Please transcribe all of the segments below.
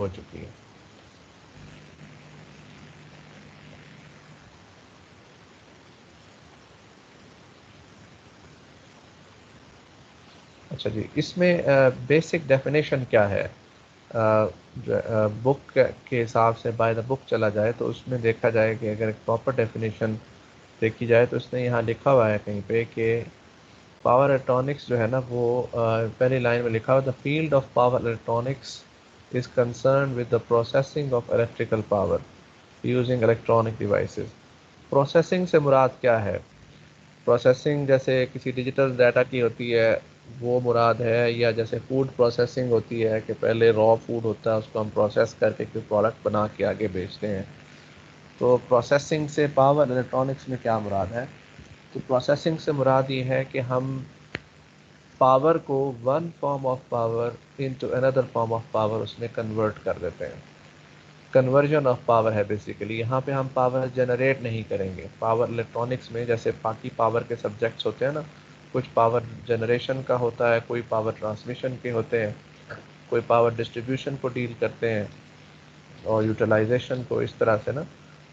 हो चुकी है। अच्छा जी, इसमें बेसिक डेफिनेशन क्या है? बुक के हिसाब से बाय द बुक चला जाए तो उसमें देखा जाए कि अगर प्रॉपर डेफिनेशन देखी जाए तो इसने यहाँ लिखा हुआ है कहीं पे कि पावर इलेक्ट्रॉनिक्स जो है ना वो पहली लाइन में लिखा हुआ, the field of power electronics is concern with the processing of electrical power using electronic devices. Processing से मुराद क्या है? प्रोसेसिंग जैसे किसी डिजिटल डाटा की होती है वो मुराद है, या जैसे फूड प्रोसेसिंग होती है कि पहले रॉ फूड होता है उसको हम प्रोसेस करके कोई प्रोडक्ट बना के आगे बेचते हैं। तो प्रोसेसिंग से पावर इलेक्ट्रॉनिक्स में क्या मुराद है? तो प्रोसेसिंग से मुराद ये है कि हम पावर को one form of power into another form of power उसमें कन्वर्ट कर देते हैं। कन्वर्जन ऑफ पावर है बेसिकली। यहाँ पे हम पावर जनरेट नहीं करेंगे। पावर इलेक्ट्रॉनिक्स में जैसे बाकी पावर के सब्जेक्ट्स होते हैं ना, कुछ पावर जनरेशन का होता है, कोई पावर ट्रांसमिशन के होते हैं, कोई पावर डिस्ट्रीब्यूशन को डील करते हैं और यूटिलाइजेशन को, इस तरह से ना।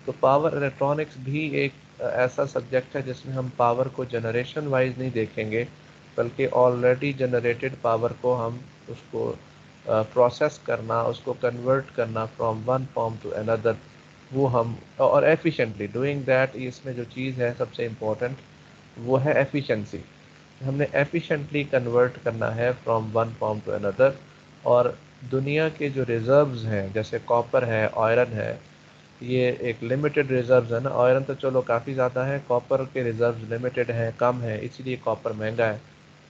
तो पावर इलेक्ट्रॉनिक्स भी एक ऐसा सब्जेक्ट है जिसमें हम पावर को जनरेशन वाइज नहीं देखेंगे, बल्कि ऑलरेडी जनरेटेड पावर को हम उसको प्रोसेस करना, उसको कन्वर्ट करना from one form to another, वो हम और एफिशिएंटली डूइंग दैट। इसमें जो चीज़ है सबसे इम्पोर्टेंट वो है एफिशिएंसी। हमने एफिशिएंटली कन्वर्ट करना है from one form to another. और दुनिया के जो रिजर्व्स हैं जैसे कॉपर है, आयरन है, ये एक लिमिटेड रिजर्व्स है ना। आयरन तो चलो काफ़ी ज़्यादा है, कॉपर के रिजर्व्स लिमिटेड हैं, कम है, इसलिए कॉपर महंगा है।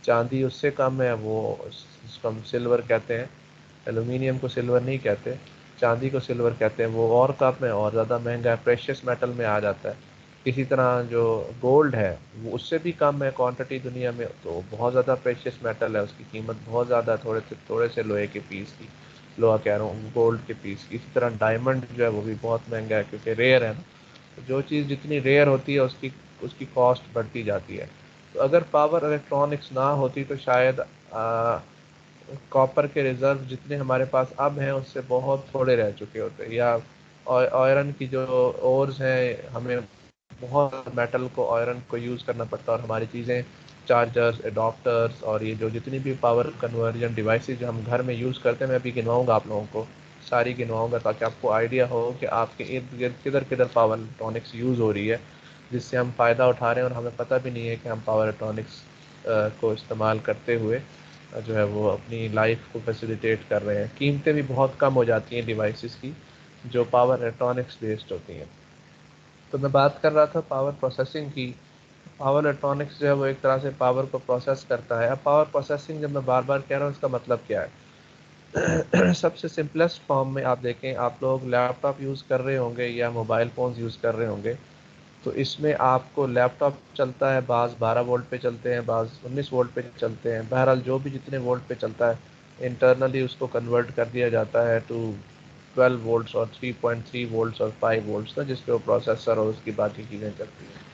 चांदी उससे कम है, वो उसको हम सिल्वर कहते हैं। एलुमिनियम को सिल्वर नहीं कहते, चांदी को सिल्वर कहते हैं। वो और कम है और ज़्यादा महंगा है, प्रेशियस मेटल में आ जाता है। इसी तरह जो गोल्ड है वो उससे भी कम है क्वांटिटी दुनिया में, तो बहुत ज़्यादा प्रेशियस मेटल है, उसकी कीमत बहुत ज़्यादा है, थोड़े से लोहे के पीस की, लोहा कह रहा हूँ, गोल्ड के पीस की। इसी तरह डायमंड जो है वो भी बहुत महंगा है क्योंकि रेयर है ना। तो जो चीज़ जितनी रेयर होती है उसकी उसकी कॉस्ट बढ़ती जाती है। तो अगर पावर इलेक्ट्रॉनिक्स ना होती तो शायद कॉपर के रिजर्व जितने हमारे पास अब हैं उससे बहुत थोड़े रह चुके होते, या आयरन की जो ओर्स हैं, हमें बहुत मेटल को, आयरन को यूज़ करना पड़ता है। और हमारी चीज़ें, चार्जर्स, एडॉप्टर्स और ये जो जितनी भी पावर कन्वर्जन डिवाइसेस जो हम घर में यूज़ करते हैं, मैं अभी गिनवाऊंगा आप लोगों को, सारी गिनवाऊंगा ताकि आपको आइडिया हो कि आपके इर्द गिर्द किधर किधर पावर इलेक्ट्रॉनिक्स यूज़ हो रही है, जिससे हम फ़ायदा उठा रहे हैं और हमें पता भी नहीं है कि हम पावर इलेक्ट्रॉनिक्स को इस्तेमाल करते हुए जो है वो अपनी लाइफ को फैसिलिटेट कर रहे हैं। कीमतें भी बहुत कम हो जाती हैं डिवाइसेस की जो पावर इलेक्ट्रॉनिक्स बेस्ड होती हैं। तो मैं बात कर रहा था पावर प्रोसेसिंग की। पावर इलेक्ट्रॉनिक्स जो है वो एक तरह से पावर को प्रोसेस करता है। अब पावर प्रोसेसिंग जब मैं बार बार कह रहा हूँ इसका मतलब क्या है? सबसे सिंपलेस्ट फॉर्म में आप देखें, आप लोग लैपटॉप यूज़ कर रहे होंगे या मोबाइल फ़ोन्स यूज़ कर रहे होंगे, तो इसमें आपको लैपटॉप चलता है, बाज़ 12 वोल्ट पे चलते हैं, बाज़ 19 वोल्ट पे चलते हैं। बहरहाल जो भी जितने वोल्ट पे चलता है, इंटरनली उसको कन्वर्ट कर दिया जाता है टू 12 वोल्ट्स और 3.3 वोल्ट्स और 5 वोल्ट्स ना, जिसपे वो प्रोसेसर और उसकी बाकी चीज़ें चलती हैं।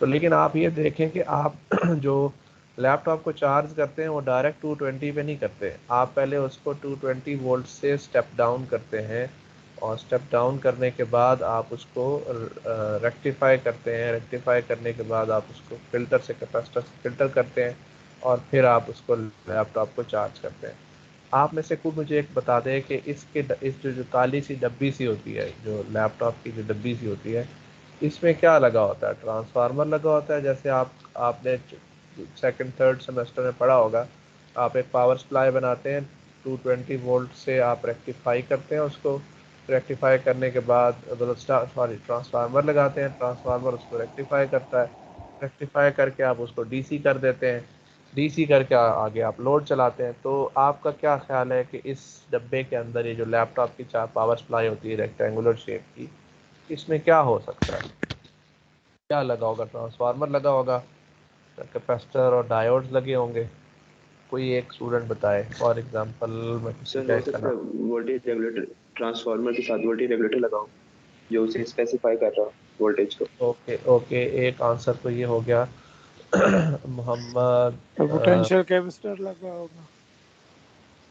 तो लेकिन आप ये देखें कि आप जो लैपटॉप को चार्ज करते हैं वो डायरेक्ट 220 पे नहीं करते। आप पहले उसको 220 वोल्ट से स्टेप डाउन करते हैं, और स्टेप डाउन करने के बाद आप उसको रेक्टिफाई करते हैं। रेक्टिफाई करने के बाद आप उसको फिल्टर से, कैपेसिटर से फिल्टर करते हैं, और फिर आप उसको लैपटॉप को चार्ज करते हैं। आप में से कोई मुझे एक बता दें कि इस जो काली सी डब्बी सी होती है, जो लैपटॉप की जो डब्बी सी होती है, इसमें क्या लगा होता है? ट्रांसफार्मर लगा होता है। जैसे आपने सेकंड थर्ड सेमेस्टर में पढ़ा होगा, आप एक पावर सप्लाई बनाते हैं, 220 वोल्ट से आप रेक्टिफाई करते हैं उसको। रेक्टिफाई करने के बाद मतलब सॉरी ट्रांसफार्मर लगाते हैं, ट्रांसफार्मर उसको रेक्टिफाई करता है। रेक्टिफाई करके आप उसको डीसी कर देते हैं, डीसी करके आगे आप लोड चलाते हैं। तो आपका क्या ख्याल है कि इस डब्बे के अंदर ये जो लैपटॉप की चार पावर सप्लाई होती है रेक्टेंगुलर शेप की, इसमें क्या हो सकता है? क्या लगा होगा? ट्रांसफार्मर लगा होगा, कैपेसिटर और डायोड्स लगे होंगे। कोई एक स्टूडेंट बताए, फॉर एग्जांपल मैं किसी सर का हो एक सकता करना। है वोल्टेज रेगुलेटर, ट्रांसफार्मर के साथ वोल्टेज रेगुलेटर लगाओ जो उसे स्पेसिफाई कर रहा हो वोल्टेज को। ओके ओके, एक आंसर तो ये हो गया। मोहम्मद तो पोटेंशियल कैपेसिटर लगा होगा।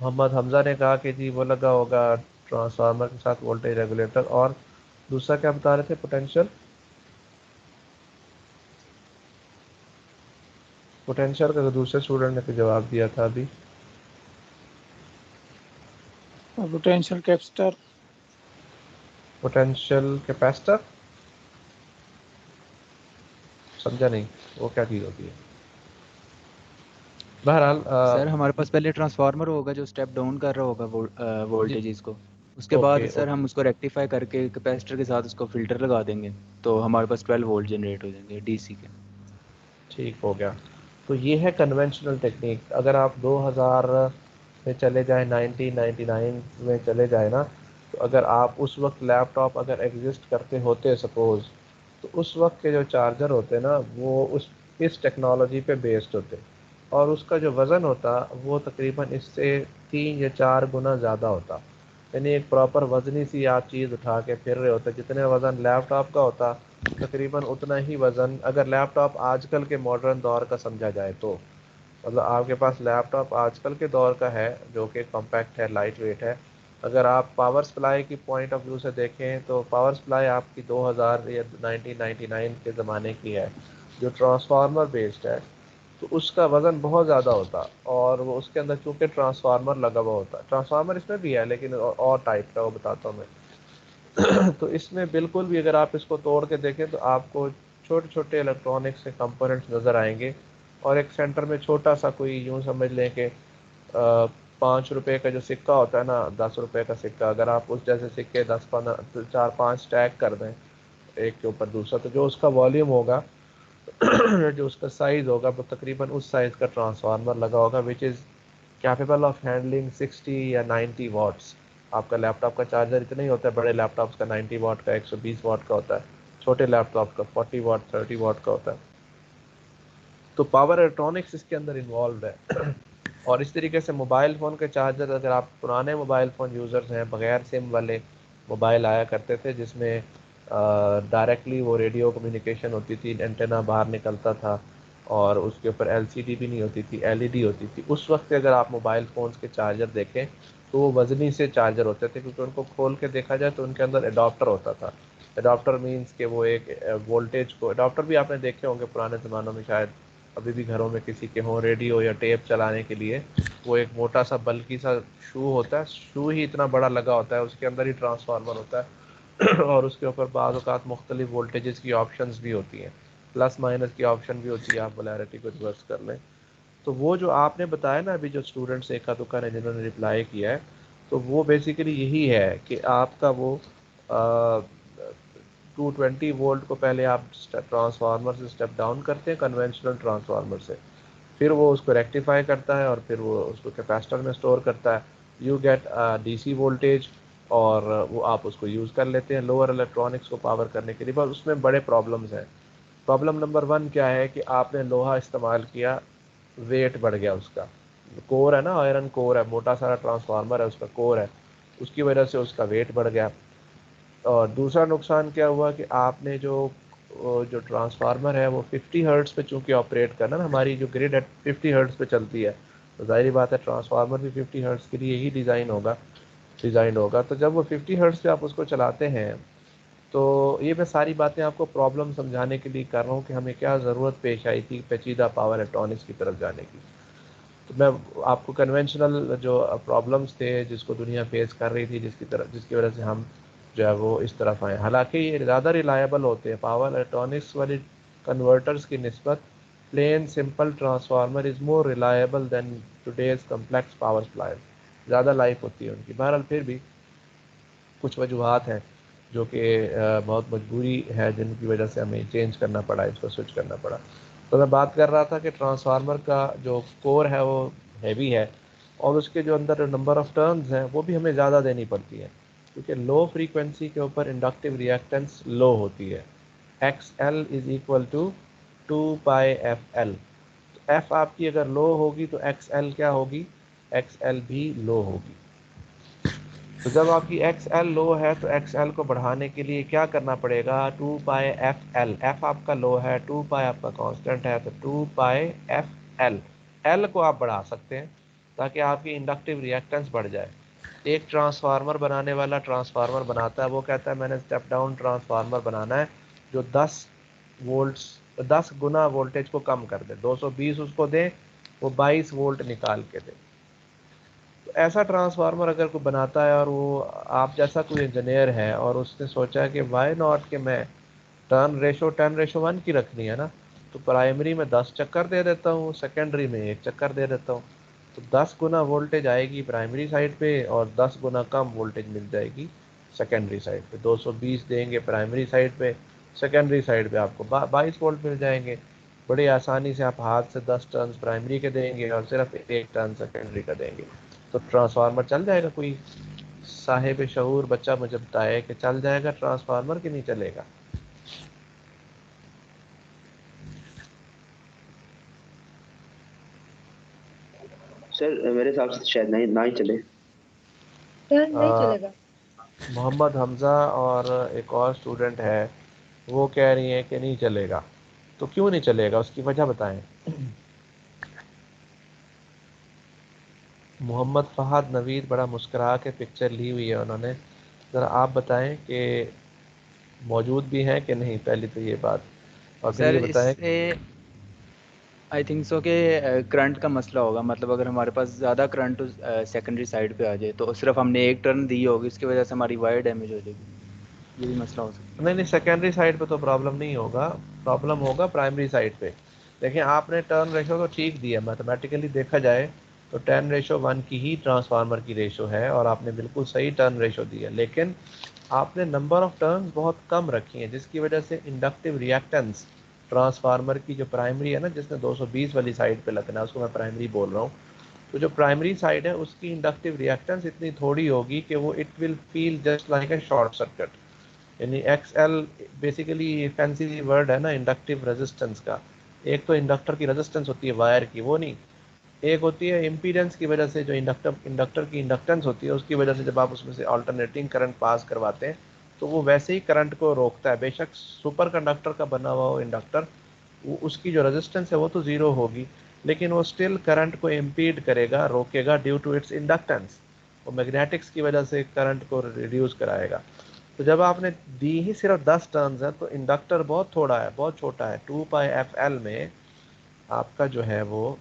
मोहम्मद हमजा ने कहा कि जी वो लगा होगा ट्रांसफार्मर के साथ वोल्टेज रेगुलेटर, और दूसरा क्या बता रहे थे, पोटेंशियल, पोटेंशियल का तो दूसरे स्टूडेंट ने तो जवाब दिया था अभी। Potential capacitor. पोटेंशियल कैपेसिटर, समझा नहीं, वो क्या चीज़ होती है? बहरहाल सर हमारे पास पहले ट्रांसफार्मर होगा जो स्टेप डाउन कर रहा होगा जी, वोल्टेजेस को, उसके बाद ओके सर ओके, हम उसको रेक्टिफाई करके कैपेसिटर के साथ उसको फिल्टर लगा देंगे, तो हमारे पास 12 वोल्ट जनरेट हो जाएंगे डीसी के। ठीक हो गया। तो ये है कन्वेंशनल टेक्निक। अगर आप 2000 में चले जाएं, 1999 में चले जाएं ना, तो अगर आप उस वक्त लैपटॉप अगर एग्जिस्ट करते होते सपोज, तो उस वक्त के जो चार्जर होते ना वो उस इस टेक्नोलॉजी पे बेस्ड होते, और उसका जो वज़न होता वो तकरीबन इससे 3 या 4 गुना ज़्यादा होता। यानी एक प्रॉपर वज़नी सी आप चीज़ उठा के फिर रहे होते, जितने वज़न लैपटॉप का होता तकरीबन उतना ही वज़न, अगर लैपटॉप आजकल के मॉडर्न दौर का समझा जाए तो, मतलब आपके पास लैपटॉप आजकल के दौर का है जो कि कॉम्पैक्ट है, लाइट वेट है। अगर आप पावर सप्लाई की पॉइंट ऑफ व्यू से देखें तो पावर सप्लाई आपकी 2000 या 1999 के ज़माने की है, जो ट्रांसफार्मर बेस्ड है, तो उसका वज़न बहुत ज़्यादा होता, और वो उसके अंदर चूँकि ट्रांसफार्मर लगा हुआ होता, ट्रांसफार्मर इसमें भी है लेकिन और टाइप का, वो बताता हूँ मैं। तो इसमें बिल्कुल भी अगर आप इसको तोड़ के देखें तो आपको छोटे छोटे इलेक्ट्रॉनिक्स के कंपोनेंट्स नज़र आएंगे, और एक सेंटर में छोटा सा कोई यूँ समझ लें कि 5 रुपए का जो सिक्का होता है ना, 10 रुपए का सिक्का, अगर आप उस जैसे सिक्के 10 15 4 5 स्टैक कर दें एक के ऊपर दूसरा, तो जो उसका वॉल्यूम होगा जो उसका साइज़ होगा वो तकरीबन उस साइज़ का ट्रांसफार्मर लगा होगा, which is capable of handling 60 या 90 वाट्स। आपका लैपटॉप का चार्जर इतना ही होता है, बड़े लैपटॉप्स का 90 वाट का, 120 वाट का होता है, छोटे लैपटॉप का 40 वाट 30 वाट का होता है। तो पावर इलेक्ट्रॉनिक्स इसके अंदर इन्वॉल्व है। और इस तरीके से मोबाइल फ़ोन के चार्जर, अगर आप पुराने मोबाइल फ़ोन यूज़र्स हैं, बगैर सिम वाले मोबाइल आया करते थे जिसमें डायरेक्टली वो रेडियो कम्युनिकेशन होती थी, एंटेना बाहर निकलता था, और उसके ऊपर एलसीडी भी नहीं होती थी, एलईडी होती थी। उस वक्त अगर आप मोबाइल फ़ोन्स के चार्जर देखें तो वो वज़नी से चार्जर होते थे, क्योंकि उनको खोल के देखा जाए तो उनके अंदर एडाप्टर होता था। एडाप्टर मीन्स कि वो एक वोल्टेज को, एडाप्टर भी आपने देखे होंगे पुराने ज़मानों में, शायद अभी भी घरों में किसी के हों, रेडियो या टेप चलाने के लिए वो एक मोटा सा बल्कि सा शू होता है, शू ही इतना बड़ा लगा होता है, उसके अंदर ही ट्रांसफार्मर होता है। और उसके ऊपर बाद औक़ात मुख्तलिफ वोल्टेजेस की ऑप्शंस भी होती हैं, प्लस माइनस की ऑप्शन भी होती है, आप पोलैरिटी को रिवर्स कर लें। तो वो जो आपने बताया ना अभी, जो स्टूडेंट्स एका दुक्का ने जिन्होंने रिप्लाई किया है, तो वो बेसिकली यही है कि आपका वो 220 वोल्ट को पहले आप ट्रांसफार्मर से स्टेप डाउन करते हैं, कन्वेंशनल ट्रांसफार्मर से, फिर वो उसको रेक्टिफाई करता है और फिर वो उसको कैपेसिटर में स्टोर करता है, यू गेट डीसी वोल्टेज, और वो आप उसको यूज़ कर लेते हैं लोअर इलेक्ट्रॉनिक्स को पावर करने के लिए। बस उसमें बड़े प्रॉब्लम्स हैं। प्रॉब्लम नंबर 1 क्या है कि आपने लोहा इस्तेमाल किया, वेट बढ़ गया उसका, कोर है ना, आयरन कोर है, मोटा सारा ट्रांसफार्मर है, उसका कोर है, उसकी वजह से उसका वेट बढ़ गया। और दूसरा नुकसान क्या हुआ कि आपने जो ट्रांसफार्मर है वो 50 हर्ट्ज़ पे चूंकि ऑपरेट करना ना, हमारी जो ग्रिड है 50 हर्ट्ज़ पे चलती है, तो जाहिर बात है ट्रांसफार्मर भी 50 हर्ट्ज़ के लिए ही डिज़ाइन होगा। तो जब वो 50 हर्ट्ज़ पे आप उसको चलाते हैं, तो ये मैं सारी बातें आपको प्रॉब्लम समझाने के लिए कर रहा हूँ कि हमें क्या ज़रूरत पेश आई थी पेचीदा पावर इलेक्ट्रॉनिक्स की तरफ जाने की। तो मैं आपको कन्वेंशनल जो प्रॉब्लम्स थे जिसको दुनिया फेस कर रही थी, जिसकी वजह से हम जो है वो इस तरफ आए, हालांकि ये ज़्यादा रिलायबल होते हैं पावर इलेक्ट्रॉनिक्स वाली कन्वर्टर्स की निस्बत। Plain simple transformer is more reliable than today's complex power supply, ज़्यादा लाइफ होती है उनकी। बहरहाल फिर भी कुछ वजूहत हैं जो कि बहुत मजबूरी है, जिनकी वजह से हमें चेंज करना पड़ा, इसको स्विच करना पड़ा। तो मैं बात कर रहा था कि ट्रांसफार्मर का जो कोर है वो हैवी है, और उसके जो अंदर नंबर ऑफ़ टर्न्स हैं वो भी हमें ज़्यादा देनी पड़ती है, क्योंकि लो फ्रीक्वेंसी के ऊपर इंडक्टिव रिएक्टेंस लो होती है। X L is equal to 2 pi F L. तो एफ आपकी अगर लो होगी तो एक्स एल क्या होगी, एक्स एल भी लो होगी। तो जब आपकी एक्स एल लो है तो एक्स एल को बढ़ाने के लिए क्या करना पड़ेगा, 2 पाई एफ एल, एफ आपका लो है, 2 पाई आपका कांस्टेंट है, तो 2 पाई एफ एल, एल को आप बढ़ा सकते हैं, ताकि आपकी इंडक्टिव रिएक्टेंस बढ़ जाए। एक ट्रांसफार्मर बनाने वाला ट्रांसफार्मर बनाता है, वो कहता है मैंने स्टेप डाउन ट्रांसफार्मर बनाना है जो 10 वोल्ट्स 10 गुना वोल्टेज को कम कर दे, 220 उसको दे, वो 22 वोल्ट निकाल के दे। तो ऐसा ट्रांसफार्मर अगर कोई बनाता है और वो आप जैसा कोई इंजीनियर है और उसने सोचा है कि वाई नॉट कि मैं टर्न रेशो 10:1 की रखनी है ना, तो प्राइमरी में 10 चक्कर दे देता हूँ, सेकेंडरी में 1 चक्कर दे देता हूँ, तो 10 गुना वोल्टेज आएगी प्राइमरी साइड पे और 10 गुना कम वोल्टेज मिल जाएगी सेकेंडरी साइड पे। 220 देंगे प्राइमरी साइड पे, सेकेंडरी साइड पे आपको 22 वोल्ट मिल जाएंगे। बड़ी आसानी से आप हाथ से 10 टर्न प्राइमरी के देंगे और सिर्फ 1 टर्न सेकेंडरी का देंगे, तो ट्रांसफार्मर चल जाएगा। कोई साहिब शऊर बच्चा मुझे बताए कि चल जाएगा ट्रांसफार्मर कि नहीं चलेगा। सर मेरे हिसाब से शायद नहीं ना ही चले। सर नहीं चलेगा। मोहम्मद हमजा और एक और स्टूडेंट है, वो कह रही हैं कि नहीं चलेगा। तो क्यों नहीं चलेगा, उसकी वजह बताएं। मोहम्मद फहद नवीद बड़ा मुस्कुरा के पिक्चर ली हुई है उन्होंने, ज़रा आप बताएं कि मौजूद भी हैं कि नहीं, पहली तो ये बात, और फिर सर ये बताएं। इससे आई थिंक सो कि करंट का मसला होगा, मतलब अगर हमारे पास ज़्यादा करंट सेकेंडरी साइड पे आ जाए तो सिर्फ हमने एक टर्न दी होगी, इसकी वजह से हमारी वायर डैमेज हो जाएगी, ये भी मसला हो सकता नहीं नहीं, सेकेंडरी साइड पे तो प्रॉब्लम नहीं होगा, प्रॉब्लम होगा प्राइमरी साइड पे। देखिए आपने टर्न रेशो तो ठीक दिया, मैथमेटिकली देखा जाए तो 10:1 की ही ट्रांसफार्मर की रेशो है और आपने बिल्कुल सही टर्न रेशो दी है, लेकिन आपने नंबर ऑफ टर्न्स बहुत कम रखी हैं, जिसकी वजह से इंडक्टिव रिएक्टेंस ट्रांसफार्मर की जो प्राइमरी है ना, जिसने 220 वाली साइड पे लगना है, उसको मैं प्राइमरी बोल रहा हूँ, तो जो प्राइमरी साइड है उसकी इंडक्टिव रिएक्टेंस इतनी थोड़ी होगी कि वो it will feel just like a short circuit. यानी XL बेसिकली फैंसी वर्ड है ना इंडक्टिव रेजिस्टेंस का। एक तो इंडक्टर की रेजिस्टेंस होती है वायर की, वो नहीं, एक होती है इम्पीडेंस की वजह से, जो इंडक्टर की इंडक्टेंस होती है उसकी वजह से जब आप उसमें से अल्टरनेटिंग करंट पास करवाते हैं तो वो वैसे ही करंट को रोकता है। बेशक सुपर कंडक्टर का बना हुआ हो इंडक्टर, वो उसकी जो रेजिस्टेंस है वो तो ज़ीरो होगी, लेकिन वो स्टिल करंट को इम्पीड करेगा, रोकेगा ड्यू टू इट्स इंडक्टेंस। वो मैग्नेटिक्स की वजह से करंट को रिड्यूस कराएगा। तो जब आपने दी ही सिर्फ 10 टर्न्स हैं तो इंडक्टर बहुत थोड़ा है, बहुत छोटा है। 2πfl में आपका जो है वो,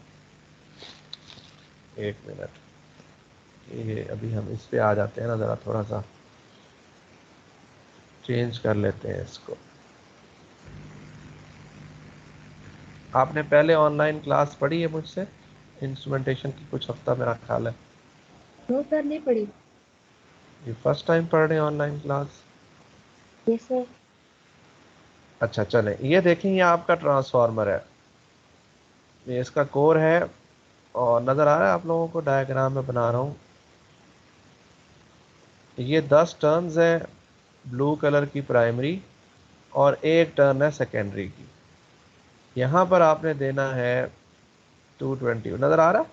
एक मिनट, ये अभी हम इस पे आ जाते हैं ना, ज़रा थोड़ा सा चेंज कर लेते हैं इसको। आपने पहले ऑनलाइन क्लास पढ़ी है मुझसे इंस्ट्रूमेंटेशन की, कुछ हफ्ता मेरा ख्याल है। नो सर नहीं पड़ी। ये फर्स्ट टाइम पढ़ रहे हैं ऑनलाइन क्लास? Yes sir. अच्छा चलें, ये देखें, ये आपका ट्रांसफार्मर है, ये इसका कोर है, और नज़र आ रहा है आप लोगों को, डायग्राम में बना रहा हूँ। ये 10 टर्न्स है ब्लू कलर की प्राइमरी और 1 टर्न है सेकेंडरी की। यहाँ पर आपने देना है 220, नज़र आ रहा?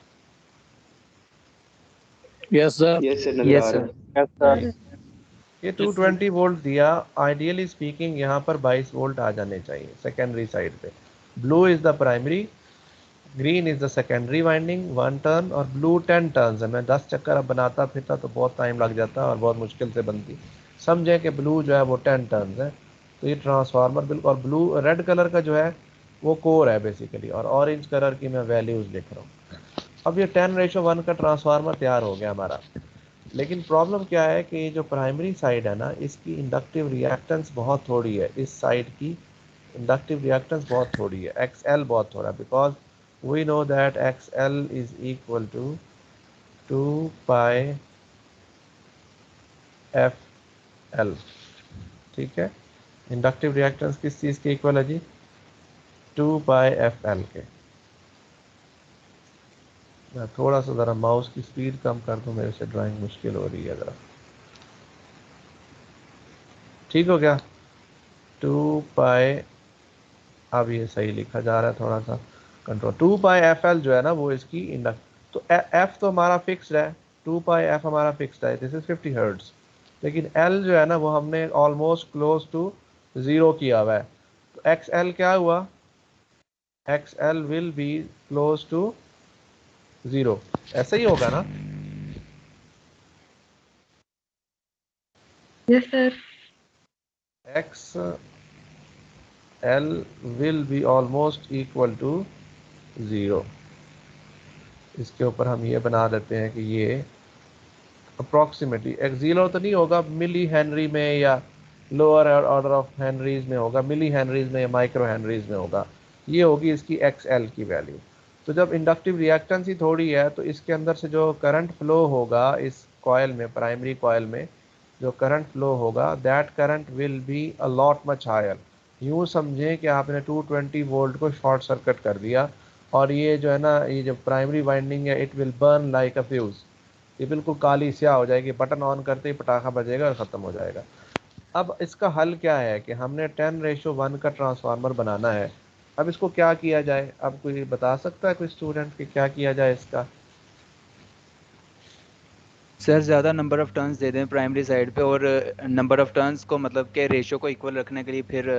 Yes sir. यस सर है। नजर आ यस रहा सर। है। Yes sir. ये 220 वोल्ट दिया, आइडियली स्पीकिंग यहाँ पर 22 वोल्ट आ जाने चाहिए सेकेंडरी साइड पे। Blue is the primary, green is the secondary winding, 1 turn, और ब्लू 10 टर्न्स है। मैं 10 चक्कर अब बनाता फिरता तो बहुत टाइम लग जाता और बहुत मुश्किल से बनती, समझे कि ब्लू जो है वो 10 टर्न्स है। तो ये ट्रांसफार्मर बिल्कुल, और ब्लू रेड कलर का जो है वो कोर है बेसिकली, और ऑरेंज कलर की मैं वैल्यूज लिख रहा हूँ। अब ये 10:1 का ट्रांसफार्मर तैयार हो गया हमारा, लेकिन प्रॉब्लम क्या है कि जो प्राइमरी साइड है ना, इसकी इंडक्टिव रिएक्टेंस बहुत थोड़ी है, इस साइड की इंडक्टिव रिएक्टेंस बहुत थोड़ी है, XL बहुत थोड़ा है, because we know that XL is equal to 2πfl। ठीक है, इंडक्टिव रिएक्टेंस किस चीज़ के इक्वल है जी? 2πfl के। मैं थोड़ा सा ज़रा माउस की स्पीड कम कर दूं, मेरे से ड्राइंग मुश्किल हो रही है ज़रा। ठीक हो गया? 2π, अब ये सही लिखा जा रहा है, थोड़ा सा कंट्रोल। 2πfl जो है ना वो इसकी इंडक्ट, तो f तो हमारा फिक्स्ड है, 2πf हमारा फिक्स्ड है, दिस इज 50 हर्ट्ज, लेकिन l जो है ना वो हमने ऑलमोस्ट क्लोज टू 0 किया हुआ है। तो XL क्या हुआ? XL will be close to 0, ऐसा ही होगा ना? Yes sir. X L will be almost equal to 0। इसके ऊपर हम ये बना देते हैं कि ये अप्रॉक्सीमेटली एक्स 0 तो नहीं होगा, मिली हेनरी में या लोअर ऑर्डर ऑफ हेनरीज में होगा, मिली हेनरीज में या माइक्रो हेनरीज में होगा। ये होगी इसकी एक्स एल की वैल्यू। तो जब इंडक्टिव रिएक्टेंस ही थोड़ी है तो इसके अंदर से जो करंट फ्लो होगा इस कॉयल में, प्राइमरी कॉयल में जो करंट फ्लो होगा, that current will be a lot much higher. यूँ समझें कि आपने 220 वोल्ट को शॉर्ट सर्किट कर दिया और ये जो है ना, ये जो प्राइमरी वाइंडिंग है, it will burn like a fuse. ये बिल्कुल काली स्याह हो जाएगी, बटन ऑन करते ही पटाखा बजेगा और ख़त्म हो जाएगा। अब इसका हल क्या है कि हमने 10:1 का ट्रांसफार्मर बनाना है। अब इसको क्या किया जाए? अब कोई बता सकता है, कोई स्टूडेंट, कि क्या किया जाए इसका? सर ज़्यादा नंबर ऑफ टर्न्स दे दें प्राइमरी साइड पे, और नंबर ऑफ टर्न्स को मतलब के रेशियो को इक्वल रखने के लिए फिर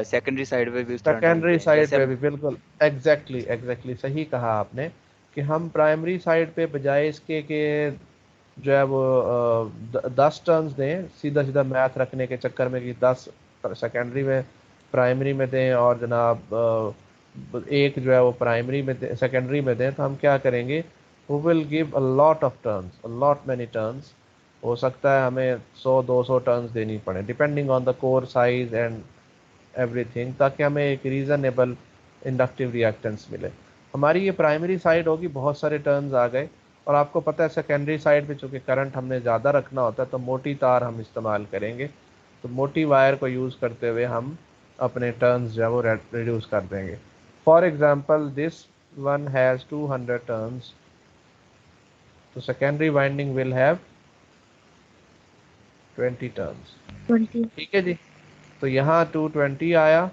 सेकेंडरी साइड पे भी उस तरह सेकेंडरी ढूंढते हैं साइड जैसे पे हम। भी बिल्कुल एग्जैक्टली सही कहा आपने कि हम प्राइमरी साइड पे बजाय इसके कि जो है वो 10 टर्न्स दें, सीधा सीधा मैथ रखने के चक्कर में कि 10 सेकेंडरी में प्राइमरी में दें और जनाब एक जो है वो प्राइमरी में दें, सेकेंडरी में दें, तो हम क्या करेंगे? वो will give a lot of turns, a lot many turns. हो सकता है हमें 100-200 टर्न्स देनी पड़े, depending on the core size and everything, ताकि हमें एक रीज़नेबल इंडक्टिव रिएक्टेंस मिले। हमारी ये प्राइमरी साइड होगी, बहुत सारे टर्न्स आ गए, और आपको पता है सेकेंडरी साइड पे चूँकि करंट हमने ज़्यादा रखना होता है तो मोटी तार हम इस्तेमाल करेंगे। तो मोटी वायर को यूज़ करते हुए हम अपने टर्न्स जो है वो रिड्यूस कर देंगे। For example this one has 200 turns, तो secondary winding will have 20 turns. 20। ठीक है जी। तो यहाँ 220 आया,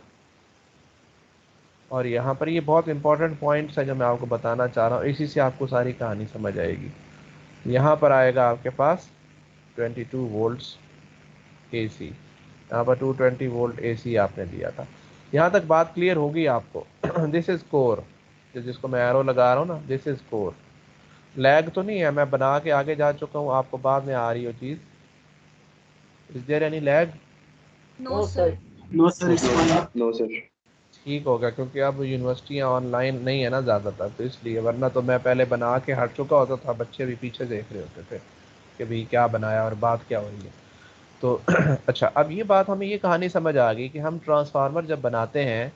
और यहाँ पर ये बहुत इंपॉर्टेंट पॉइंट्स है जो मैं आपको बताना चाह रहा हूँ, इसी से आपको सारी कहानी समझ आएगी। यहाँ पर आएगा आपके पास 22 वोल्ट्स AC, यहाँ पर 220 वोल्ट AC आपने दिया था। यहाँ तक बात क्लियर होगी आपको? दिस इज कोर, जिसको मैं एरो लगा रहा हूँ ना, दिस इज कोर। लैग तो नहीं है, मैं बना के आगे जा चुका हूँ, आपको बाद में आ रही हो चीज़? Is there any lag? No, sir. No, sir, it's fine. No sir. ठीक होगा, क्योंकि अब यूनिवर्सिटियाँ ऑनलाइन नहीं है ना ज़्यादातर, तो इसलिए, वरना तो मैं पहले बना के हट चुका होता था, बच्चे भी पीछे देख रहे होते थे कि भाई क्या बनाया और बात क्या हो रही है। तो अच्छा, अब ये बात, हमें ये कहानी समझ आ गई कि हम ट्रांसफार्मर जब बनाते हैं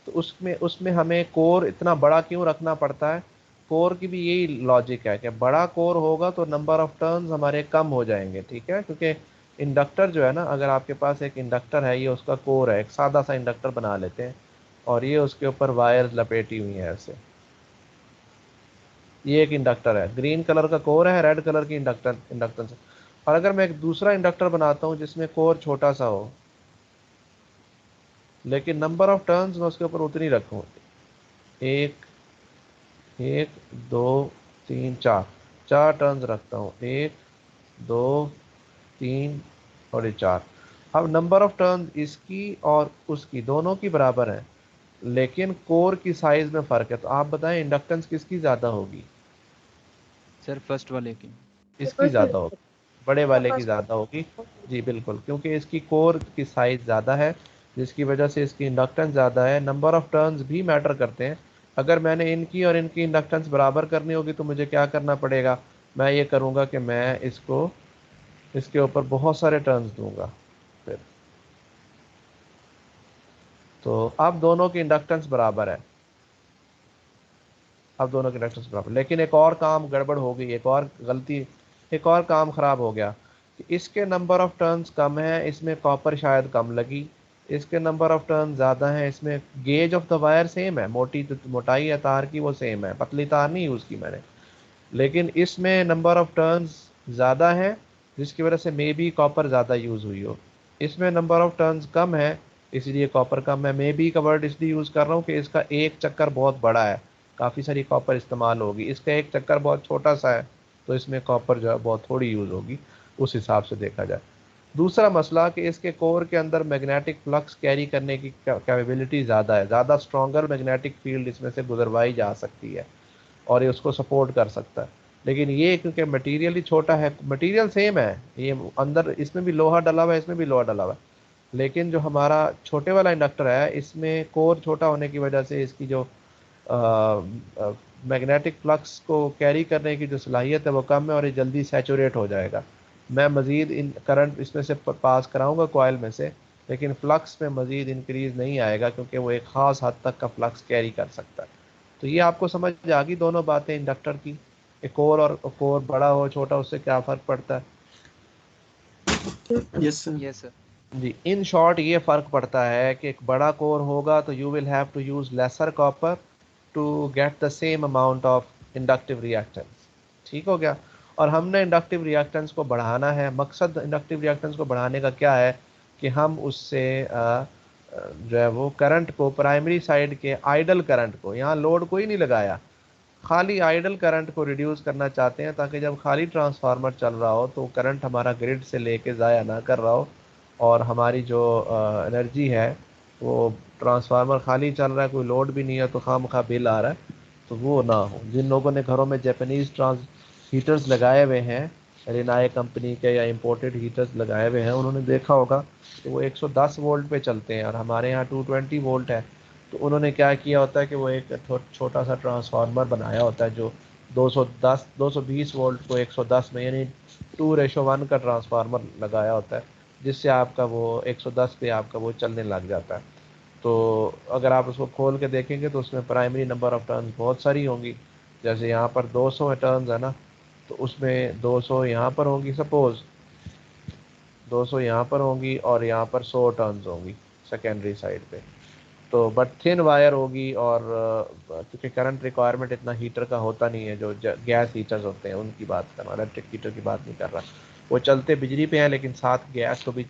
तो उसमें उसमें हमें कोर इतना बड़ा क्यों रखना पड़ता है। कोर की भी यही लॉजिक है कि बड़ा कोर होगा तो नंबर ऑफ टर्न्स हमारे कम हो जाएंगे, ठीक है? क्योंकि इंडक्टर जो है ना, अगर आपके पास एक इंडक्टर है, ये उसका कोर है, एक सादा सा इंडक्टर बना लेते हैं, और ये उसके ऊपर वायर लपेटी हुई है ऐसे। ये एक इंडक्टर है, ग्रीन कलर का कोर है, रेड कलर की इंडक्टेंस। और अगर मैं एक दूसरा इंडक्टर बनाता हूँ जिसमें कोर छोटा सा हो, लेकिन नंबर ऑफ टर्न्स मैं उसके ऊपर उतनी रखूँ, एक, एक, दो, तीन, चार, चार टर्न्स रखता हूँ, एक, दो, तीन और ये चार। अब नंबर ऑफ टर्न इसकी और उसकी दोनों की बराबर है, लेकिन कोर की साइज में फ़र्क है। तो आप बताएं इंडक्टेंस किसकी ज़्यादा होगी? सर फर्स्ट वाले की। इसकी ज़्यादा होगी, बड़े वाले की ज़्यादा होगी। जी बिल्कुल, क्योंकि इसकी कोर की साइज़ ज़्यादा है, जिसकी वजह से इसकी इंडक्टेंस ज़्यादा है। नंबर ऑफ़ टर्न्स भी मैटर करते हैं। अगर मैंने इनकी और इनकी इंडक्टेंस बराबर करनी होगी तो मुझे क्या करना पड़ेगा? मैं ये करूँगा कि मैं इसको, इसके ऊपर बहुत सारे टर्न्स दूंगा फिर। तो अब दोनों की इंडक्टेंस बराबर है, अब दोनों के इंडक्टेंस बराबर। लेकिन एक और काम गड़बड़ हो गई, एक और गलती, एक और काम ख़राब हो गया कि इसके नंबर ऑफ़ टर्न्स कम है, इसमें कॉपर शायद कम लगी। इसके नंबर ऑफ़ टर्न ज़्यादा है, इसमें gauge of the wire same है, मोटाई है तार की वो सेम है, पतली तार नहीं यूज़ की मैंने। लेकिन इसमें नंबर ऑफ़ टर्न्स ज़्यादा है, जिसकी वजह से मे बी कॉपर ज़्यादा यूज़ हुई हो। इसमें नंबर ऑफ़ टर्न्स कम है, इसलिए कॉपर कम है। मे बी का वर्ड इसलिए यूज़ कर रहा हूँ कि इसका एक चक्कर बहुत बड़ा है, काफ़ी सारी कॉपर इस्तेमाल होगी। इसका एक चक्कर बहुत छोटा सा है, तो इसमें कॉपर जो है बहुत थोड़ी यूज़ होगी, उस हिसाब से देखा जाए। दूसरा मसला कि इसके कोर के अंदर मैग्नेटिक फ्लक्स कैरी करने की कैपेबिलिटी ज़्यादा है, ज़्यादा स्ट्रॉन्गर मैग्नेटिक फील्ड इसमें से गुजरवाई जा सकती है। और ये उसको सपोर्ट कर सकता है। लेकिन ये क्योंकि मटेरियल ही छोटा है, मटेरियल सेम है, ये अंदर इसमें भी लोहा डला हुआ है, इसमें भी लोहा डला हुआ है, लेकिन जो हमारा छोटे वाला इंडक्टर है इसमें कोर छोटा होने की वजह से इसकी जो मैग्नेटिक फ्लक्स को कैरी करने की जो सलाहियत है वो कम है और ये जल्दी सैचुरेट हो जाएगा। मैं मज़ीद इन करंट इसमें से पास कराऊंगा कॉइल में से, लेकिन फ्लक्स में मज़ीद इंक्रीज़ नहीं आएगा क्योंकि वो एक ख़ास हद तक का फ्लक्स कैरी कर सकता है। तो ये आपको समझ आ गई दोनों बातें इंडक्टर की, एक कोर और कोर बड़ा हो छोटा उससे क्या फ़र्क पड़ता है। Yes sir. Yes sir. जी, इन शॉर्ट ये फ़र्क पड़ता है कि एक बड़ा कोर होगा तो you will have to use lesser copper to get the same amount of inductive reactance. ठीक हो गया। और हमने इंडक्टिव रिएक्टेंस को बढ़ाना है। मकसद इंडक्टिव रिएक्टेंस को बढ़ाने का क्या है कि हम उससे जो है वो करंट को, प्राइमरी साइड के आइडल करंट को, यहाँ लोड कोई नहीं लगाया, खाली आइडल करंट को रिड्यूस करना चाहते हैं ताकि जब खाली ट्रांसफार्मर चल रहा हो तो करंट हमारा ग्रिड से लेके ज़ाया ना कर रहा हो और हमारी जो एनर्जी है वो, ट्रांसफार्मर खाली चल रहा है, कोई लोड भी नहीं है तो खामखा बिल आ रहा है, तो वो ना हो। जिन लोगों ने घरों में जापानीज ट्रांस हीटर्स लगाए हुए हैं, रिनाई कंपनी के या इंपोर्टेड हीटर्स लगाए हुए हैं, उन्होंने देखा होगा कि वो 110 वोल्ट पे चलते हैं और हमारे यहाँ 220 वोल्ट है। तो उन्होंने क्या किया होता है कि वो एक छोटा सा ट्रांसफार्मर बनाया होता है जो 220 वोल्ट को 110 में, यानी 2:1 का ट्रांसफार्मर लगाया होता है, जिससे आपका वो 110 पे आपका वो चलने लग जाता है। तो अगर आप उसको खोल के देखेंगे तो उसमें प्राइमरी नंबर ऑफ टर्न्स बहुत सारी होंगी। जैसे यहाँ पर 200 टर्न्स है ना, तो उसमें 200 यहाँ पर होंगी, सपोज 200 यहाँ पर होंगी और यहाँ पर 100 टर्न्स होंगी सेकेंडरी साइड पे। तो बट थिन वायर होगी और क्योंकि करंट रिक्वायरमेंट इतना हीटर का होता नहीं है, जो गैस हीटर्स होते हैं उनकी बात कर रहा हूँ, इलेक्ट्रिक हीटर की बात नहीं कर रहा। वो चलते बिजली पे हैं लेकिन साथ गैस को भी,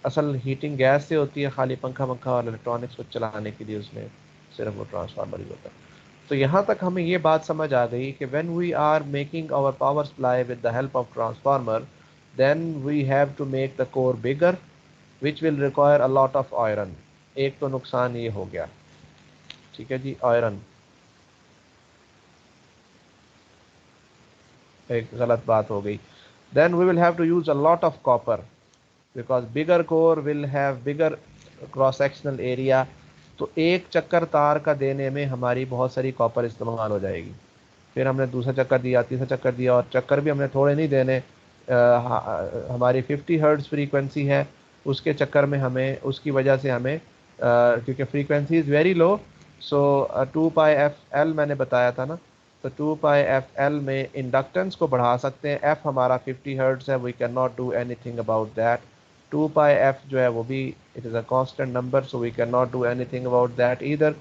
असल हीटिंग गैस से होती है, खाली पंखा पंखा और इलेक्ट्रॉनिक्स को चलाने के लिए उसमें सिर्फ वो ट्रांसफार्मर ही होता है। तो यहाँ तक हमें ये बात समझ आ गई कि when we are making our power supply with the help of transformer, then we have to make the core bigger which will require a lot of iron. एक तो नुकसान ये हो गया, ठीक है जी, आयरन एक गलत बात हो गई। Then we will have to use a lot of copper because bigger core will have bigger cross sectional area. तो एक चक्कर तार का देने में हमारी बहुत सारी कॉपर इस्तेमाल हो जाएगी। फिर हमने दूसरा चक्कर दिया, तीसरा चक्कर दिया, और चक्कर भी हमने थोड़े नहीं देने। हमारी 50 हर्ट्ज फ्रीक्वेंसी है, उसके चक्कर में हमें, उसकी वजह से हमें क्योंकि frequency is very low, so 2πfl मैंने बताया था ना, तो 2πfl में इंडक्टेंस को बढ़ा सकते हैं। एफ हमारा 50 हर्ट्ज है, we can not do anything about that. 2πf जो है वो भी it is a constant number, so we can not do anything about that either.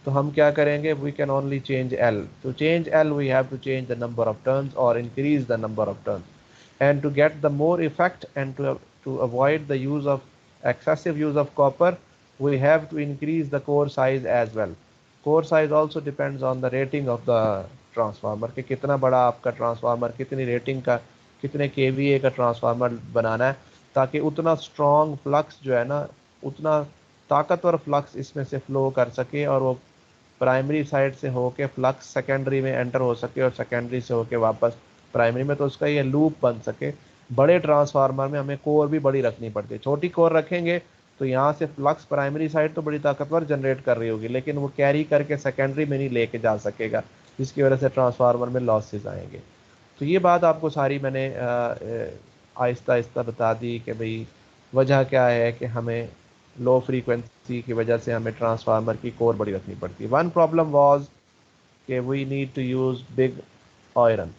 तो हम क्या करेंगे, we can only change L. To change L we have to change the number of turns और increase the number of turns, and to get the more effect and to avoid the use of excessive use of copper, we have to increase the core size as well. Core size also depends on the rating of the transformer कि कितना बड़ा आपका transformer, कितनी rating का, कितने KVA का transformer बनाना है, ताकि उतना स्ट्रॉन्ग फ्लक्स जो है ना, उतना ताकतवर फ्लक्स इसमें से फ्लो कर सके और वो प्राइमरी साइड से होके फ्लक्स सेकेंडरी में एंटर हो सके और सेकेंडरी से होके वापस प्राइमरी में, तो उसका ये लूप बन सके। बड़े ट्रांसफार्मर में हमें कोर भी बड़ी रखनी पड़ती है। छोटी कोर रखेंगे तो यहाँ से फ्लक्स प्राइमरी साइड तो बड़ी ताकतवर जनरेट कर रही होगी, लेकिन वो कैरी करके सेकेंडरी में नहीं लेके जा सकेगा, जिसकी वजह से ट्रांसफार्मर में लॉसेस आएंगे। तो ये बात आपको सारी मैंने आहिस्ता आहिस्ता बता दी कि भाई वजह क्या है कि हमें लो फ्रीक्वेंसी की वजह से हमें ट्रांसफार्मर की कोर बड़ी रखनी पड़ती है। वन प्रॉब्लम वाज कि we need to use big iron,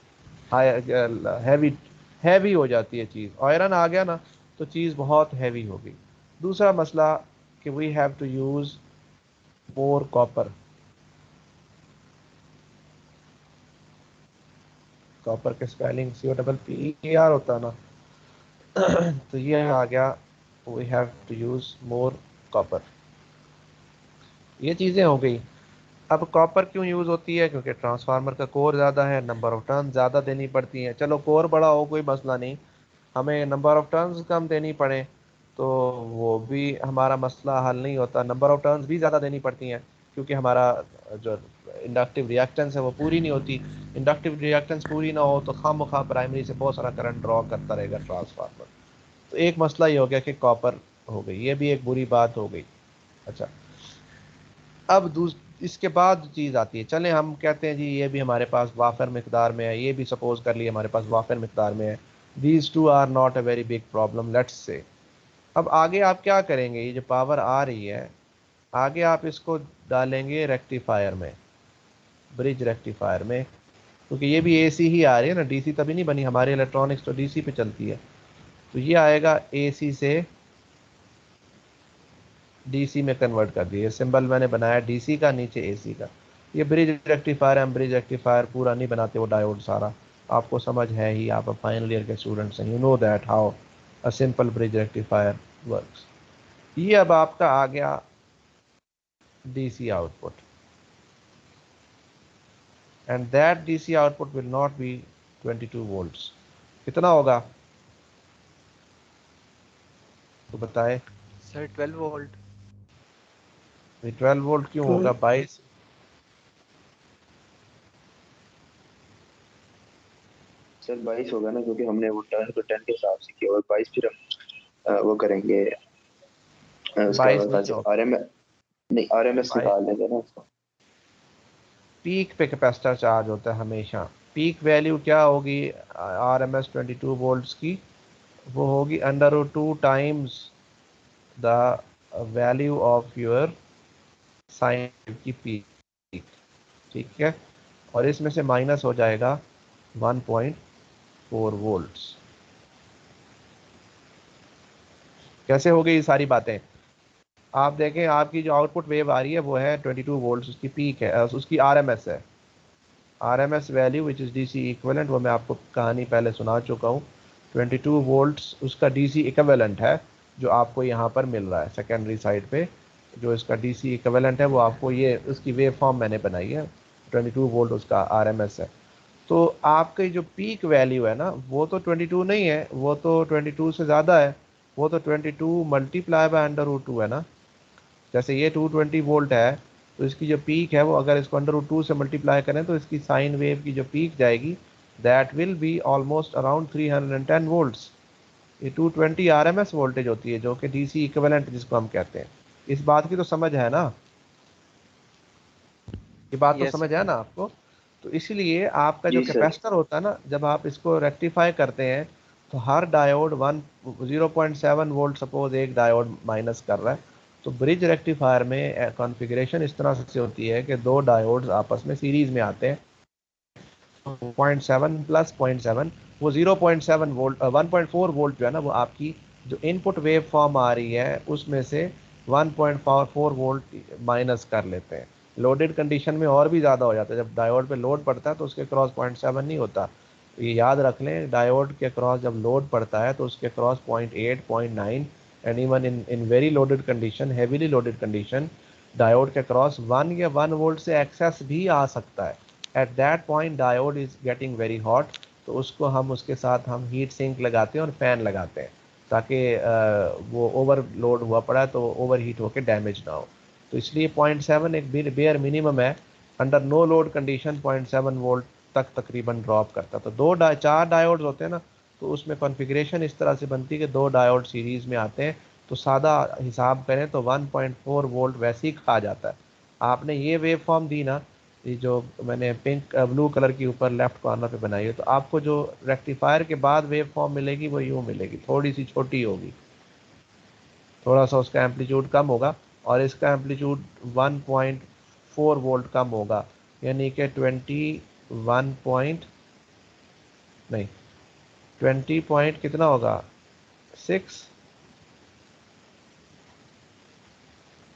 heavy heavy हो जाती है चीज़। आयरन आ गया ना तो चीज़ बहुत हैवी हो गई। दूसरा मसला कि we have to use more copper. Copper के स्पेलिंग COPPER होता है ना तो ये आ गया, we have to use more copper. ये चीज़ें हो गई। अब कॉपर क्यों यूज़ होती है, क्योंकि ट्रांसफार्मर का कोर ज़्यादा है, नंबर ऑफ टर्न ज़्यादा देनी पड़ती हैं। चलो कोर बड़ा हो कोई मसला नहीं, हमें नंबर ऑफ टर्न्स कम देनी पड़े तो वो भी हमारा मसला हल नहीं होता। नंबर ऑफ टर्न्स भी ज़्यादा देनी पड़ती हैं क्योंकि हमारा जो इंडक्टिव रिएक्टेंस है वो पूरी नहीं होती। इंडक्टिव रिएक्टेंस पूरी ना हो तो खामखा प्राइमरी से बहुत सारा करंट ड्रॉ करता रहेगा ट्रांसफार्मर। तो एक मसला ये हो गया कि कॉपर हो गई, ये भी एक बुरी बात हो गई। अच्छा, अब इसके बाद चीज़ आती है, चलें हम कहते हैं जी ये भी हमारे पास वाफर मिकदार में है, ये भी सपोज कर लिए हमारे पास वाफर मिकदार में है, these two are not a very big problem, let's say. अब आगे आप क्या करेंगे, ये जो पावर आ रही है आगे आप इसको डालेंगे रेक्टिफायर में, ब्रिज रेक्टिफायर में, क्योंकि ये भी एसी ही आ रही है ना, डीसी तभी नहीं बनी, हमारी इलेक्ट्रॉनिक्स तो डीसी पे चलती है। तो ये आएगा एसी से डीसी में कन्वर्ट कर दिया, सिंबल मैंने बनाया डीसी का, नीचे एसी का। ये ब्रिज रेक्टिफायर, हम ब्रिज रेक्टिफायर पूरा नहीं बनाते, वो डायोड सारा आपको समझ है ही, आप फाइनल ईयर के स्टूडेंट्स हैं, you know that how a simple bridge rectifier works. ये अब आपका आ गया DC output, and that DC output will not be 22 volts. कितना होगा तो बताए? Sir 12 volt. 12 वोल्ट क्यों होगा? 22 सर 22 होगा ना, क्योंकि हमने वो टर्न टू 10 के हिसाब से किया, और 22 फिर हम वो करेंगे उसका 22 नहीं वजह होगा, आरएमएस, नहीं आरएमएस निकाल देंगे ना उसको। पीक पे कैपेसिटर चार्ज होता है हमेशा। पीक वैल्यू क्या होगी आर एम एस 22 वोल्ट्स की? वो होगी √2 times the value of your sine की पीक, ठीक है, और इसमें से माइनस हो जाएगा 1.4 वोल्ट्स। कैसे हो गई ये सारी बातें? आप देखें, आपकी जो आउटपुट वेव आ रही है वो है 22 वोल्ट्स, उसकी पीक है, उसकी आरएमएस है, RMS value which is DC equivalent, वो मैं आपको कहानी पहले सुना चुका हूँ। 22 वोल्ट्स उसका डीसी इक्विवेलेंट है जो आपको यहाँ पर मिल रहा है सेकेंडरी साइड पे, जो इसका डीसी इक्विवेलेंट है वो आपको, ये उसकी वेव फॉर्म मैंने बनाई है, 22 वोल्ट उसका आरएमएस है। तो आपकी जो पीक वैल्यू है ना वो तो 22 नहीं है, वो तो 22 से ज़्यादा है, वो तो 22 मल्टीप्लाई बाय √2 है ना। जैसे ये 220 वोल्ट है तो इसकी जो पीक है वो अगर इसको √2 से मल्टीप्लाई करें तो इसकी साइन वेव की जो पीक जाएगी that will be almost around 310 volts. ये 220 आरएमएस वोल्टेज होती है जो कि डीसी इक्विवेलेंट जिसको हम कहते हैं। इस बात की तो समझ है ना, ये बात तो यस समझ सर। है ना आपको? तो इसलिए आपका जो जी सर। कैपेसिटर होता है ना, जब आप इसको रेक्टिफाई करते हैं तो हर डायोड 0.7 वोल्ट सपोज एक डायोड माइनस कर रहा है, तो ब्रिज रेक्टिफायर में कॉन्फ़िगरेशन इस तरह से होती है कि दो डायोड्स आपस में सीरीज में आते हैं, 0.7 प्लस 0.7, वो 0.7 वोल्ट 1.4 वोल्ट जो है ना वो आपकी जो इनपुट वेव फॉर्म आ रही है उसमें से 1.4 वोल्ट माइनस कर लेते हैं। लोडेड कंडीशन में और भी ज़्यादा हो जाता है, जब डायोड पे लोड पड़ता है तो उसके क्रॉस 0.7 नहीं होता, ये याद रख लें, डायोड के क्रॉस जब लोड पड़ता है तो उसके cross 0.8 0.9, and even in very loaded condition, heavily loaded condition, diode के क्रॉस 1 या 1 वोल्ट से एक्सेस भी आ सकता है। At that point diode is getting very hot, तो उसको हम उसके साथ हम हीट सिंक लगाते हैं और फैन लगाते हैं ताकि वो ओवरलोड हुआ पड़ा है तो ओवर हीट होकर डैमेज ना हो। तो इसलिए 0.7 एक बेयर मिनिमम है, under no load condition 0.7 volt तक तकरीबन ड्रॉप करता। तो चार डायोड्स होते हैं ना, तो उसमें कॉन्फ़िगरेशन इस तरह से बनती है कि दो डायोड सीरीज में आते हैं, तो सादा हिसाब करें तो 1.4 वोल्ट वैसे ही खा जाता है। आपने ये वेव फॉर्म दी ना, ये जो मैंने पिंक ब्लू कलर की ऊपर लेफ्ट कॉर्नर पे बनाई है, तो आपको जो रेक्टिफायर के बाद वेव फॉर्म मिलेगी वो यूँ मिलेगी, थोड़ी सी छोटी होगी, थोड़ा सा उसका एम्पलीट्यूड कम होगा और इसका एम्पलीट्यूड 1.4 वोल्ट कम होगा, यानी कि 21 पॉइंट नहीं 20 पॉइंट कितना होगा 6,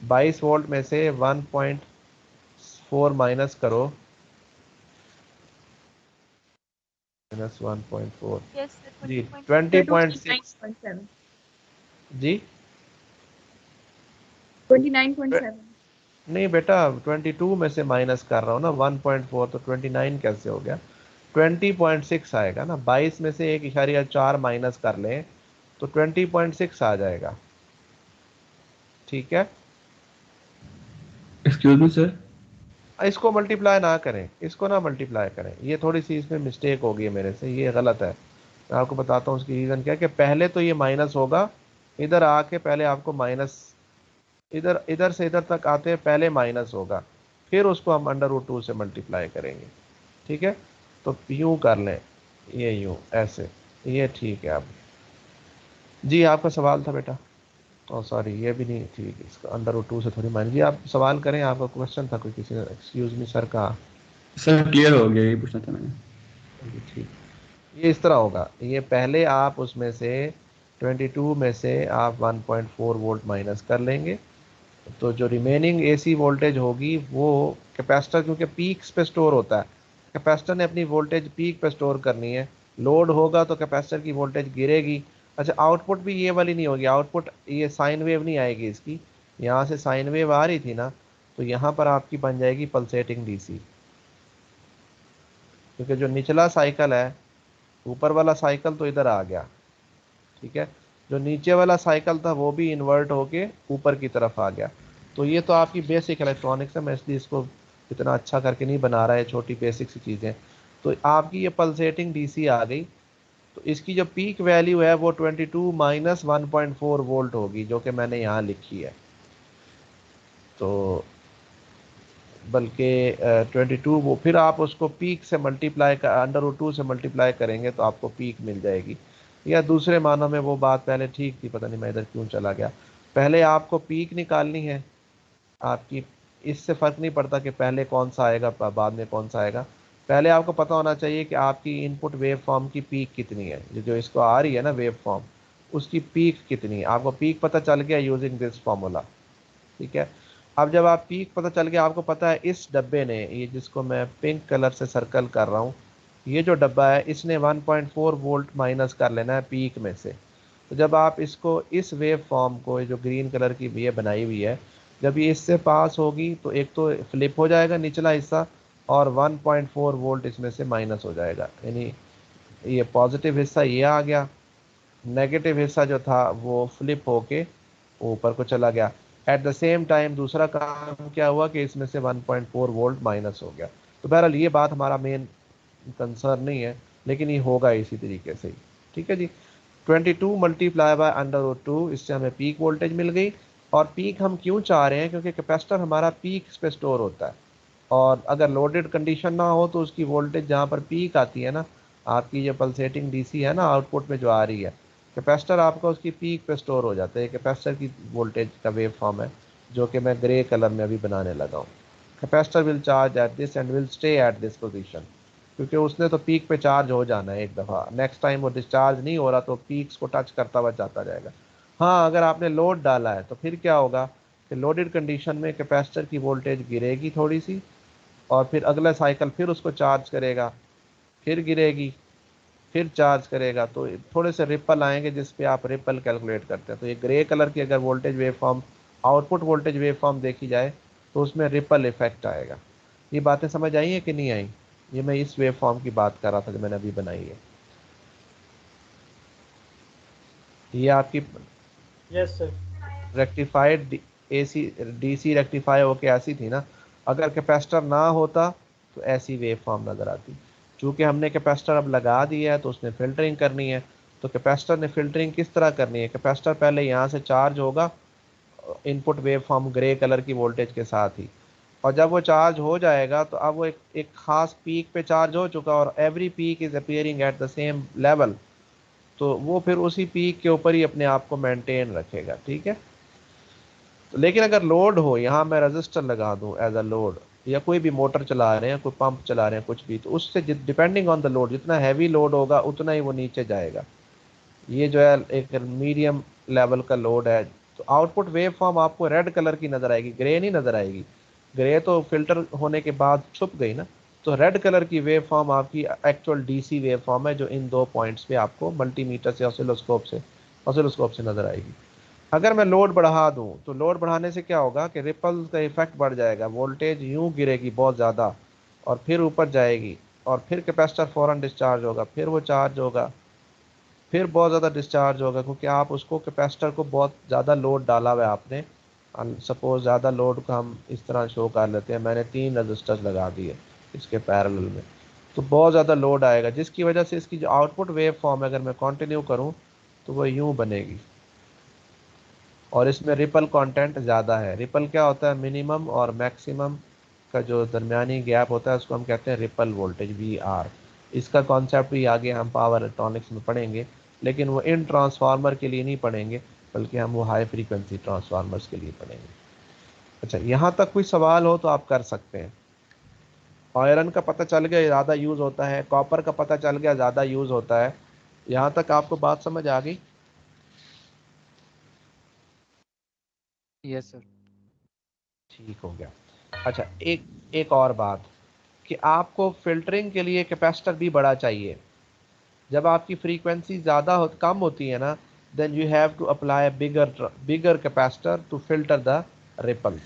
22 वोल्ट में से 1.4 माइनस करो, -1.4 Yes, sir. जी 20.7. 20.6 जी 29.7. नहीं बेटा 22 में से माइनस कर रहा हूँ ना 1.4, तो 29 कैसे हो गया? 20.6 आएगा ना, 22 में से 1.4 माइनस कर लें तो 20.6 आ जाएगा, ठीक है। एक्सक्यूज मी सर, इसको मल्टीप्लाई ना करें, इसको ना मल्टीप्लाई करें, ये थोड़ी सी इसमें मिस्टेक हो गई है मेरे से, ये गलत है। मैं आपको बताता हूँ उसकी रीज़न क्या है कि पहले तो ये माइनस होगा, इधर आके पहले आपको माइनस, इधर इधर से इधर तक आते हैं पहले माइनस होगा, फिर उसको हम अंडर रूट 2 से मल्टीप्लाई करेंगे। ठीक है, तो यूं कर लें, ये यूं ऐसे, ये ठीक है। अब जी आपका सवाल था बेटा, ओ सॉरी ये भी नहीं ठीक, इसका अंडर रूट 2 से थोड़ी माइनस। जी आप सवाल करें, आपका क्वेश्चन था कोई, किसी ने एक्सक्यूज मी सर कहा। सर क्लियर हो गया, ये पूछना था मैंने। जी ठीक, ये इस तरह होगा, ये पहले आप उसमें से 22 में से आप 1.4 वोल्ट माइनस कर लेंगे, तो जो रिमेनिंग एसी वोल्टेज होगी वो कैपेसिटर, क्योंकि पीक्स पे स्टोर होता है, कैपेसिटर ने अपनी वोल्टेज पीक पे स्टोर करनी है। लोड होगा तो कैपेसिटर की वोल्टेज गिरेगी। अच्छा आउटपुट भी ये वाली नहीं होगी, आउटपुट ये साइन वेव नहीं आएगी इसकी, यहाँ से साइन वेव आ रही थी ना, तो यहाँ पर आपकी बन जाएगी पल्सेटिंग डीसी, क्योंकि जो निचला साइकिल है, ऊपर वाला साइकिल तो इधर आ गया, ठीक है, जो नीचे वाला साइकिल था वो भी इन्वर्ट होके ऊपर की तरफ आ गया। तो ये तो आपकी बेसिक इलेक्ट्रॉनिक्स है, मैं इसलिए इसको इतना अच्छा करके नहीं बना रहा है, छोटी बेसिक सी चीज़ें। तो आपकी ये पल्सेटिंग डीसी आ गई, तो इसकी जो पीक वैल्यू है वो 22 माइनस 1.4 वोल्ट होगी, जो कि मैंने यहाँ लिखी है। तो बल्कि 22, वो फिर आप उसको पीक से मल्टीप्लाई कर, अंडर रूट 2 से मल्टीप्लाई करेंगे तो आपको पीक मिल जाएगी। या दूसरे मानों में वो बात पहले ठीक थी, पता नहीं मैं इधर क्यों चला गया। पहले आपको पीक निकालनी है आपकी, इससे फ़र्क नहीं पड़ता कि पहले कौन सा आएगा बाद में कौन सा आएगा। पहले आपको पता होना चाहिए कि आपकी इनपुट वेव फॉर्म की पीक कितनी है, जो इसको आ रही है ना वेव फॉर्म, उसकी पीक कितनी है। आपको पीक पता चल गया यूजिंग दिस फॉर्मूला, ठीक है। अब जब आप पीक पता चल गया, आपको पता है इस डब्बे ने, ये जिसको मैं पिंक कलर से सर्कल कर रहा हूँ, ये जो डब्बा है इसने 1.4 वोल्ट माइनस कर लेना है पीक में से। तो जब आप इसको, इस वेव फॉर्म को, जो ग्रीन कलर की ये बनाई हुई है, जब ये इससे पास होगी तो एक तो फ्लिप हो जाएगा निचला हिस्सा, और 1.4 वोल्ट इसमें से माइनस हो जाएगा, यानी ये पॉजिटिव हिस्सा ये आ गया, नेगेटिव हिस्सा जो था वो फ्लिप होके ऊपर को चला गया। एट द सेम टाइम दूसरा काम क्या हुआ कि इसमें से 1.4 वोल्ट माइनस हो गया। तो बहरहाल ये बात हमारा मेन कंसर्न नहीं है, लेकिन ये होगा इसी तरीके से ही, ठीक है जी। 22 मल्टीप्लाई बाय अंडर रूट 2, इससे हमें पीक वोल्टेज मिल गई। और पीक हम क्यों चाह रहे हैं, क्योंकि कैपेसिटर हमारा पीक पे स्टोर होता है, और अगर लोडेड कंडीशन ना हो तो उसकी वोल्टेज जहाँ पर पीक आती है ना, आपकी जो पल्सेटिंग डीसी है ना आउटपुट में जो आ रही है, कैपेसिटर आपका उसकी पीक पे स्टोर हो जाता है। कैपेसिटर की वोल्टेज का वेव फॉर्म है, जो कि मैं ग्रे कलर में अभी बनाने लगा हूँ। Capacitor will charge at this and will stay at this position, क्योंकि उसने तो पीक पे चार्ज हो जाना है एक दफ़ा, नेक्स्ट टाइम वो डिस्चार्ज नहीं हो रहा तो पीक्स को टच करता हुआ जाता जाएगा। हाँ अगर आपने लोड डाला है तो फिर क्या होगा कि लोडेड कंडीशन में कैपेसिटर की वोल्टेज गिरेगी थोड़ी सी, और फिर अगला साइकिल फिर उसको चार्ज करेगा, फिर गिरेगी, फिर चार्ज करेगा, तो थोड़े से रिपल आएंगे जिस पे आप रिपल कैलकुलेट करते हैं। तो ये ग्रे कलर की अगर voltage wave form, output voltage wave form देखी जाए तो उसमें रिपल इफेक्ट आएगा। ये बातें समझ आई हैं कि नहीं आई? ये मैं इस वेव फॉर्म की बात कर रहा था जो मैंने अभी बनाई है। ये आपकी yes sir. Rectified AC DC rectify होके ऐसी थी ना, अगर कैपेसिटर ना होता तो ऐसी वेव फॉर्म नज़र आती। चूँकि हमने कैपेसिटर अब लगा दिया है तो उसने फ़िल्टरिंग करनी है। तो कैपेसिटर ने फ़िल्टरिंग किस तरह करनी है, कैपेसिटर पहले यहाँ से चार्ज होगा input wave form grey colour की वोल्टेज के साथ ही, और जब वो चार्ज हो जाएगा तो अब वो एक खास पीक पे चार्ज हो चुका, और every peak is appearing at the same level, तो वो फिर उसी पीक के ऊपर ही अपने आप को मेंटेन रखेगा, ठीक है। तो लेकिन अगर लोड हो, यहाँ मैं रजिस्टर लगा दूँ एज अ लोड, या कोई भी मोटर चला रहे हैं, कोई पंप चला रहे हैं, कुछ भी, तो उससे डिपेंडिंग ऑन द लोड, जितना हैवी लोड होगा उतना ही वो नीचे जाएगा। ये जो है एक मीडियम लेवल का लोड है, तो आउटपुट वेव फॉर्म आपको रेड कलर की नज़र आएगी, ग्रे नहीं नज़र आएगी। ग्रे तो फिल्टर होने के बाद छुप गई ना, तो रेड कलर की वेव फॉर्म आपकी एक्चुअल डीसी वेव फॉर्म है, जो इन दो पॉइंट्स पे आपको मल्टीमीटर से ऑसिलोस्कोप से नज़र आएगी। अगर मैं लोड बढ़ा दूं तो लोड बढ़ाने से क्या होगा कि रिपल का इफेक्ट बढ़ जाएगा, वोल्टेज यूं गिरेगी बहुत ज़्यादा और फिर ऊपर जाएगी, और फिर कैपेसिटर फ़ौरन डिस्चार्ज होगा, फिर वो चार्ज होगा, फिर बहुत ज़्यादा डिस्चार्ज होगा, क्योंकि आप उसको कैपेसिटर को बहुत ज़्यादा लोड डाला हुआ है आपने, सपोज ज़्यादा लोड को हम इस तरह शो कर लेते हैं, मैंने 3 रजिस्टर्स लगा दिए इसके पैरेलल में, तो बहुत ज़्यादा लोड आएगा, जिसकी वजह से इसकी जो आउटपुट वेव फॉर्म अगर मैं कंटिन्यू करूं तो वो यूं बनेगी। और इसमें रिपल कंटेंट ज़्यादा है। रिपल क्या होता है? मिनिमम और मैक्सिमम का जो दरमियानी गैप होता है उसको हम कहते हैं रिपल वोल्टेज, वी आर। इसका कॉन्सेप्ट भी आगे हम पावर इलेक्ट्रॉनिक्स में पढ़ेंगे, लेकिन वो इन ट्रांसफार्मर के लिए नहीं पढ़ेंगे, बल्कि हम वो हाई फ्रीक्वेंसी ट्रांसफार्मर्स के लिए पढ़ेंगे। अच्छा, यहाँ तक कोई सवाल हो तो आप कर सकते हैं। आयरन का पता चल गया ज़्यादा यूज़ होता है, कॉपर का पता चल गया ज़्यादा यूज़ होता है। यहाँ तक आपको बात समझ आ गई? Yes sir. ठीक हो गया। अच्छा, एक एक और बात कि आपको फिल्टरिंग के लिए कैपेसिटर भी बड़ा चाहिए। जब आपकी फ्रीक्वेंसी कम होती है ना, then you have to apply bigger capacitor to filter the ripples.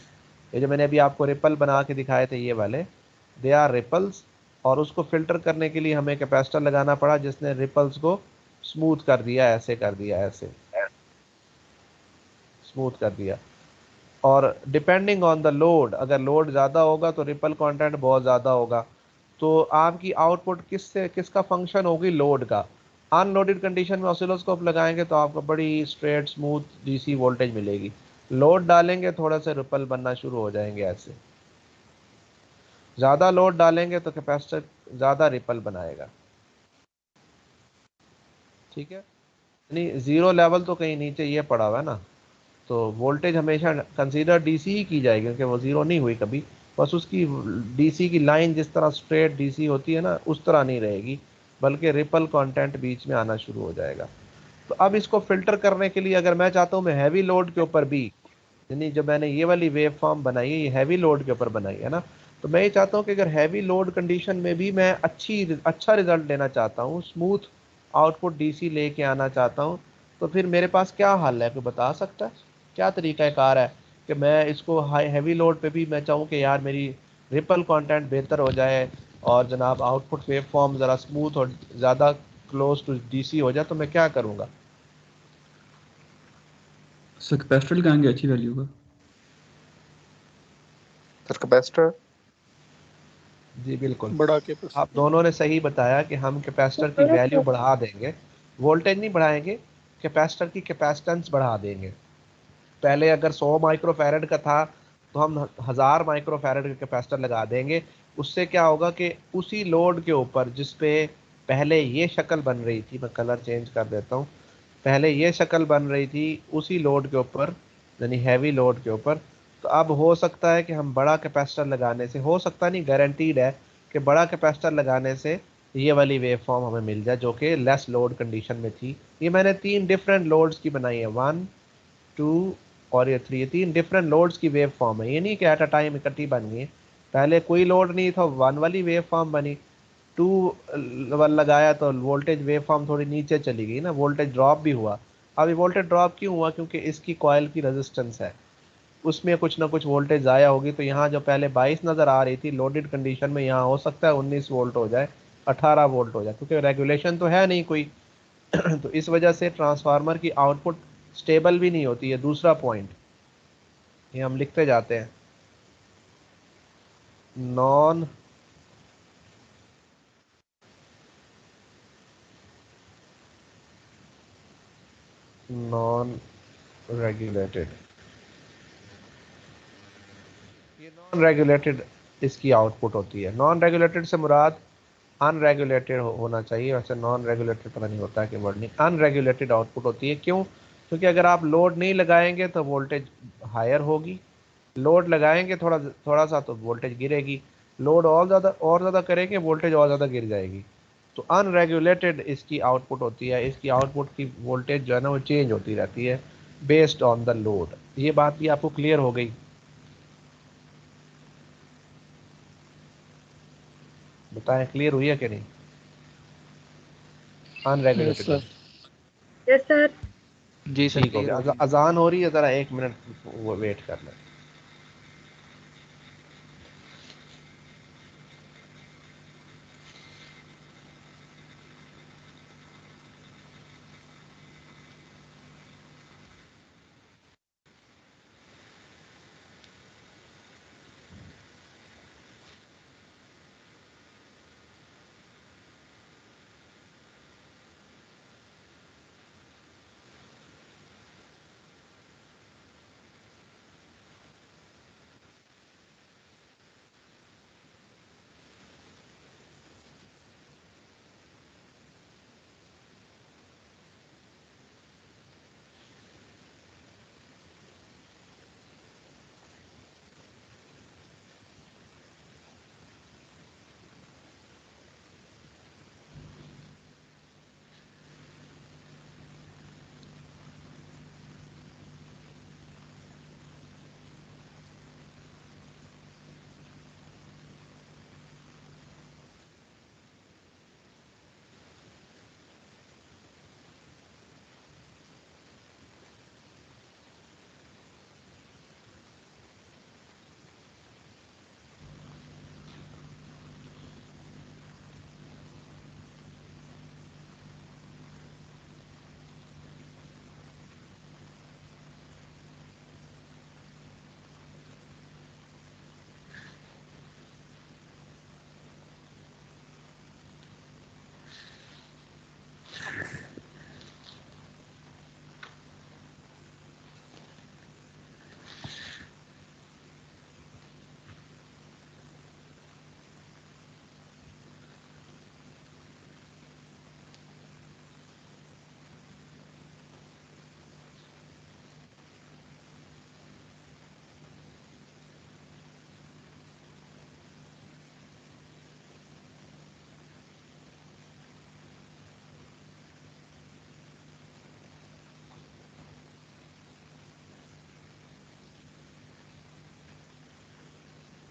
ये जो मैंने अभी आपको रिपल बना के दिखाए थे ये वाले, दे आर रिपल्स, और उसको फिल्टर करने के लिए हमें कैपेसिटर लगाना पड़ा जिसने रिपल्स को स्मूथ कर दिया, ऐसे कर दिया, ऐसे स्मूथ कर दिया। और डिपेंडिंग ऑन द लोड, अगर लोड ज़्यादा होगा तो रिपल कंटेंट बहुत ज़्यादा होगा। तो आपकी आउटपुट किसका फंक्शन होगी? लोड का। अनलोडेड कंडीशन में ऑसिलोस्कोप लगाएंगे तो आपको बड़ी स्ट्रेट स्मूथ डीसी वोल्टेज मिलेगी। लोड डालेंगे थोड़ा सा रिपल बनना शुरू हो जाएंगे ऐसे। ज़्यादा लोड डालेंगे तो कैपेसिटर ज़्यादा रिपल बनाएगा। ठीक है, यानी ज़ीरो लेवल तो कहीं नीचे ये पड़ा हुआ है ना, तो वोल्टेज हमेशा कंसीडर डीसी ही की जाएगी, क्योंकि वो ज़ीरो नहीं हुई कभी। बस उसकी डीसी की लाइन जिस तरह स्ट्रेट डीसी होती है ना, उस तरह नहीं रहेगी, बल्कि रिपल कंटेंट बीच में आना शुरू हो जाएगा। तो अब इसको फिल्टर करने के लिए अगर मैं चाहता हूँ मैं हैवी लोड के ऊपर भी, यानी जो मैंने ये वाली वेव फॉर्म बनाई है ये हैवी लोड के ऊपर बनाई है ना, तो मैं ये चाहता हूँ कि अगर हैवी लोड कंडीशन में भी मैं अच्छा रिजल्ट लेना चाहता हूँ, स्मूथ आउटपुट डीसी लेके आना चाहता हूँ, तो फिर मेरे पास क्या हल है? कोई बता सकता है क्या तरीका कार है कि मैं इसको हाई हैवी लोड पे भी मैं चाहूँ कि यार मेरी रिपल कंटेंट बेहतर हो जाए और जनाब आउटपुट वेव फॉर्म ज़रा स्मूथ और ज़्यादा क्लोज टू डीसी हो जाए, तो मैं क्या करूँगा? सर कैपेसिटर लगाएंगे अच्छी वैल्यू का। Sir capacitor. जी बिल्कुल, बड़ा आप कैपेसिटर। दोनों ने सही बताया कि हम कैपेसिटर की थोड़ा वैल्यू सा बढ़ा देंगे, वोल्टेज नहीं बढ़ाएंगे, कैपेसिटर की कैपेसिटेंस बढ़ा देंगे। पहले अगर 100 माइक्रोफैरड का था तो हम 1000 माइक्रोफैरड का कैपेसिटर लगा देंगे। उससे क्या होगा कि उसी लोड के ऊपर जिस पे पहले ये शक्ल बन रही थी, मैं कलर चेंज कर देता हूँ, पहले ये शक्ल बन रही थी उसी लोड के ऊपर, यानी हैवी लोड के ऊपर, तो अब हो सकता है कि हम बड़ा कैपेसिटर लगाने से, हो सकता नहीं गारंटीड है कि बड़ा कैपेसिटर लगाने से ये वाली वेव फॉर्म हमें मिल जाए जो कि लेस लोड कंडीशन में थी। ये मैंने 3 डिफरेंट लोड्स की बनाई है, 1 2 और ये 3, ये 3 डिफरेंट लोड्स की वेव फॉर्म है। ये नहीं कि एट अ टाइम इकट्ठी बन गई। पहले कोई लोड नहीं था, 1 वाली वेव फॉर्म बनी, 2 लगाया तो वोल्टेज वेव फॉर्म थोड़ी नीचे चली गई ना, वोल्टेज ड्रॉप भी हुआ। अब ये वोल्टेज ड्रॉप क्यों हुआ? क्योंकि इसकी कॉइल की रेजिस्टेंस है, उसमें कुछ ना कुछ वोल्टेज ज़ाया होगी। तो यहाँ जो पहले 22 नज़र आ रही थी लोडेड कंडीशन में, यहाँ हो सकता है 19 वोल्ट हो जाए, 18 वोल्ट हो जाए, क्योंकि रेगुलेशन तो है नहीं कोई। तो इस वजह से ट्रांसफार्मर की आउटपुट स्टेबल भी नहीं होती है। दूसरा पॉइंट ये हम लिखते जाते हैं, नॉन नॉन रेगुलेटेड, ये नॉन रेगुलेटेड इसकी आउटपुट होती है। नॉन रेगुलेटेड से मुराद अनरेगुलेटेड होना चाहिए, वैसे नॉन रेगुलेटेड पता नहीं होता है कि वर्ड नहीं, अनरेगुलेटेड आउटपुट होती है। क्यों? क्योंकि अगर आप लोड नहीं लगाएंगे तो वोल्टेज हायर होगी, लोड लगाएंगे थोड़ा थोड़ा सा तो वोल्टेज गिरेगी, लोड और ज़्यादा करेंगे वोल्टेज और ज़्यादा गिर जाएगी। तो अनरेगुलेटेड इसकी आउटपुट होती है, इसकी आउटपुट की वोल्टेज जो है ना वो चेंज होती रहती है बेस्ड ऑन द लोड। ये बात भी आपको क्लियर हो गई? बताएं क्लियर हुई है कि नहीं? Yes unregulated sir. वाली। Yes sir. जी सर ठीक हो क्लियर गया। हो गई। अजान हो रही है, ज़रा 1 मिनट वो वेट कर लें।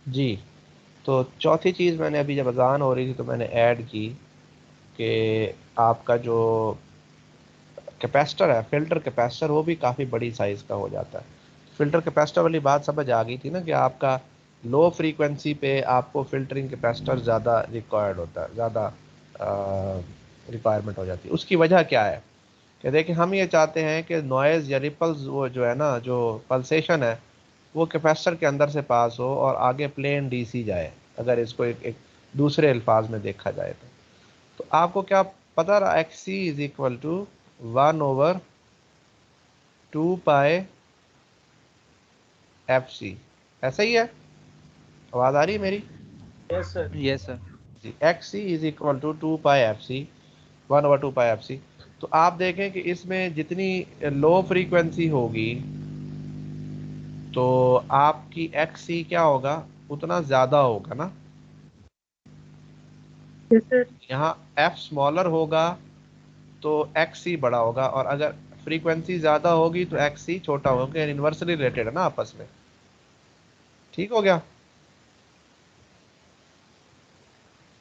जी, तो चौथी चीज़ मैंने अभी जब अजान हो रही थी तो मैंने ऐड की कि आपका जो कैपेसिटर है, फिल्टर कैपेसिटर, वो भी काफ़ी बड़ी साइज़ का हो जाता है। फिल्टर कैपेसिटर वाली बात समझ आ गई थी ना कि आपका लो फ्रीक्वेंसी पे आपको फिल्टरिंग कैपेसिटर ज़्यादा रिक्वायर्ड होता है, ज़्यादा रिक्वायरमेंट हो जाती है। उसकी वजह क्या है कि देखिए, हम ये चाहते हैं कि नॉइज़ या रिपल्स, वो जो है ना, जो पल्सेशन है, वो कैपेसिटर के अंदर से पास हो और आगे प्लेन डीसी जाए, अगर इसको एक दूसरे अल्फाज में देखा जाए तो आपको क्या पता रहा, X C is equal to 1/2 pi F C. ऐसा ही है? आवाज़ आ रही है मेरी? Yes sir. Yes sir. जी, X C is equal to 2 pi F C, 1/2 pi F C. तो आप देखें कि इसमें जितनी लो फ्रीक्वेंसी होगी तो आपकी एक्स सी क्या होगा, उतना ज़्यादा होगा ना। Yes sir. यहाँ एफ स्मॉलर होगा तो एक्स सी बड़ा होगा, और अगर फ्रीक्वेंसी ज़्यादा होगी तो एक्स सी छोटा होगा। इन्वर्सली रिलेटेड है ना आपस में। ठीक हो गया?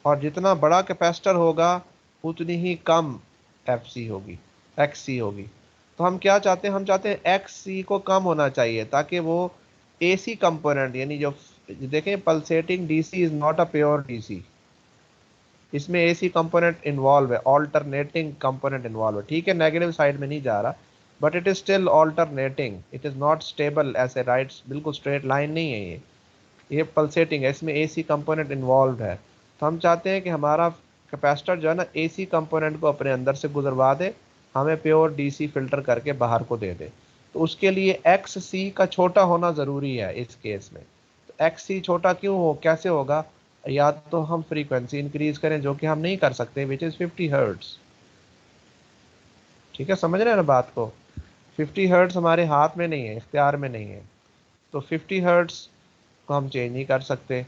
और जितना बड़ा कैपेसिटर होगा उतनी ही कम एफ सी होगी, एक्स सी होगी। तो हम क्या चाहते हैं, हम चाहते हैं एक्स सी को कम होना चाहिए ताकि वो एसी कंपोनेंट, यानी जो देखें, pulsating DC is not a pure DC, इसमें एसी कंपोनेंट इन्वॉल्व है, ऑल्टरनेटिंग कंपोनेंट इन्वॉल्व है। ठीक है, नेगेटिव साइड में नहीं जा रहा, but it is still alternating, it is not stable ऐसे राइट, बिल्कुल स्ट्रेट लाइन नहीं है ये पल्सेटिंग है, इसमें एसी कंपोनेंट इन्वॉल्व है। तो हम चाहते हैं कि हमारा कैपेसिटर जो है ना, एसी कंपोनेंट को अपने अंदर से गुजरवा दे, हमें प्योर डीसी फिल्टर करके बाहर को दे दे। तो उसके लिए एक्स सी का छोटा होना ज़रूरी है इस केस में। तो एक्स सी छोटा क्यों हो, कैसे होगा? या तो हम फ्रीक्वेंसी इंक्रीज करें, जो कि हम नहीं कर सकते, विच इज़ 50 हर्ट्स। ठीक है, समझ रहे हैं ना बात को? 50 हर्ट्स हमारे हाथ में नहीं है, इख्तियार में नहीं है। तो 50 हर्ट्स को हम चेंज नहीं कर सकते।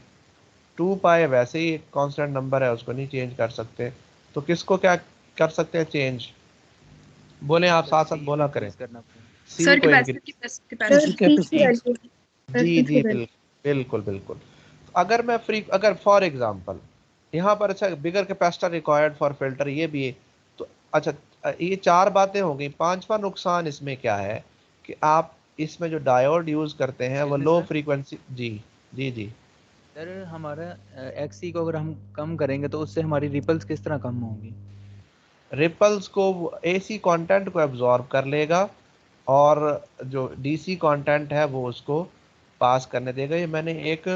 2 पाई वैसे ही एक कांस्टेंट नंबर है, उसको नहीं चेंज कर सकते। तो किसको क्या कर सकते हैं चेंज? बोले, आप सर साथ साथ सी को बोला करें। इंक्रीज करना पड़ेगा। सी सर को capacity increase. Sir capacity peak की कैपेसिटी। वैल्यू। सर जी पीक की जी, वैल्यू। बिल्कुल बिल्कुल। अगर मैं अगर फॉर एग्जांपल यहाँ पर, अच्छा, बिगर कैपेसिटर रिक्वायर्ड फॉर फिल्टर, ये भी है। तो अच्छा, ये चार बातें हो गई। पांचवा नुकसान इसमें क्या है कि आप इसमें जो डायोड यूज करते हैं वो Excuse me, लो sir। फ्रीक्वेंसी। जी जी जी। सर हमारा एक्स सी को अगर हम कम करेंगे तो उससे हमारी रिपल्स किस तरह कम होंगी? रिपल्स को एसी कंटेंट को एब्जॉर्ब कर लेगा, और जो डीसी कंटेंट है वो उसको पास करने देगा। ये मैंने एक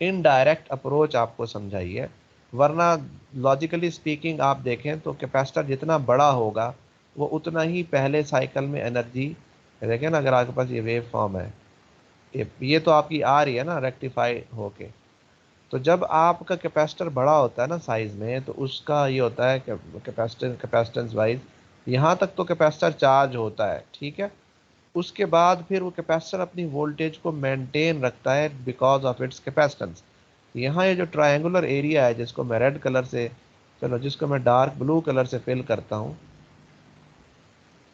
इनडायरेक्ट अप्रोच आपको समझाई है, वरना लॉजिकली स्पीकिंग आप देखें तो कैपेसिटर जितना बड़ा होगा वो उतना ही पहले साइकिल में एनर्जी, देखें ना, अगर आपके पास ये वेव फॉर्म है, ये तो आपकी आ रही है ना रेक्टिफाई होके। तो जब आपका कैपेसिटर बड़ा होता है ना साइज में, तो उसका ये होता है कैपेसिटेंस वाइज, यहाँ तक तो कैपेसिटर चार्ज होता है, ठीक है। उसके बाद फिर वो कैपेसिटर अपनी वोल्टेज को मेंटेन रखता है बिकॉज ऑफ इट्स कैपेसिटेंस। यहाँ ये जो ट्रायंगुलर एरिया है, जिसको मैं रेड कलर से, चलो जिसको मैं डार्क ब्लू कलर से फिल करता हूँ,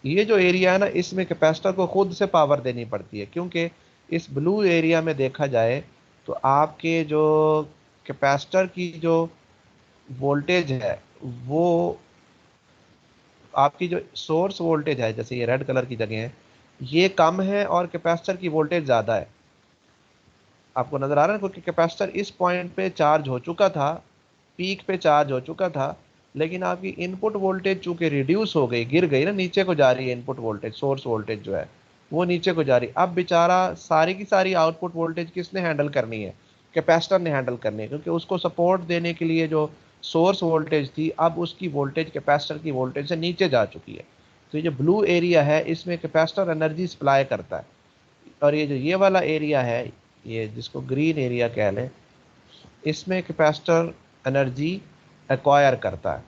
ये जो एरिया है ना, इसमें कैपेसिटर को खुद से पावर देनी पड़ती है, क्योंकि इस ब्लू एरिया में देखा जाए तो आपके जो कैपेसिटर की जो वोल्टेज है, वो आपकी जो सोर्स वोल्टेज है, जैसे ये रेड कलर की जगह है, ये कम है और कैपेसिटर की वोल्टेज ज़्यादा है। आपको नज़र आ रहा है, क्योंकि कैपेसिटर इस पॉइंट पे चार्ज हो चुका था, पीक पे चार्ज हो चुका था, लेकिन आपकी इनपुट वोल्टेज चूंकि रिड्यूस हो गई, गिर गई ना, नीचे को जा रही है इनपुट वोल्टेज, सोर्स वोल्टेज जो है वो नीचे को जा रही। अब बेचारा सारी की सारी आउटपुट वोल्टेज किसने हैंडल करनी है? कैपेसिटर ने हैंडल करनी है, क्योंकि उसको सपोर्ट देने के लिए जो सोर्स वोल्टेज थी अब उसकी वोल्टेज कैपेसिटर की वोल्टेज से नीचे जा चुकी है। तो ये जो ब्लू एरिया है इसमें कैपेसिटर एनर्जी सप्लाई करता है, और ये जो ये वाला एरिया है, ये जिसको ग्रीन एरिया कह लें, इसमें कैपेसिटर एनर्जी एक्वायर करता है।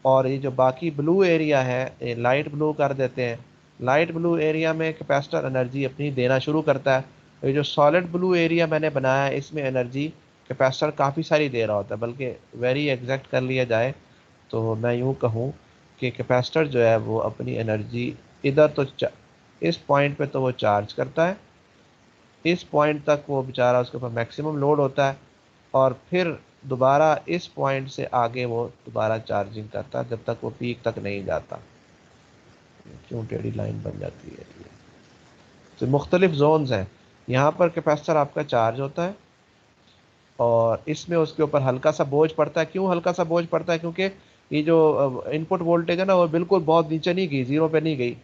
और ये जो बाकी ब्लू एरिया है, ये लाइट ब्लू कर देते हैं, लाइट ब्लू एरिया में कैपेसिटर एनर्जी अपनी देना शुरू करता है। ये जो सॉलिड ब्लू एरिया मैंने बनाया है इसमें एनर्जी कैपेसिटर काफ़ी सारी दे रहा होता है, बल्कि वेरी एग्जैक्ट कर लिया जाए तो मैं यूँ कहूँ कि कैपेसिटर जो है वो अपनी एनर्जी इधर तो इस पॉइंट पे तो वो चार्ज करता है, इस पॉइंट तक वो बेचारा उसके ऊपर मैक्सिमम लोड होता है, और फिर दोबारा इस पॉइंट से आगे वो दोबारा चार्जिंग करता है जब तक वो पीक तक नहीं जाता। क्यों टेढ़ी लाइन बन जाती है ये? तो मुख्तलिफ जोन्स हैं, यहाँ पर कैपेसिटर आपका चार्ज होता है और इसमें उसके ऊपर हल्का सा बोझ पड़ता है। क्यों हल्का सा बोझ पड़ता है? क्योंकि ये जो इनपुट वोल्टेज है ना वो बिल्कुल बहुत नीचे नहीं गई, जीरो पे नहीं गई,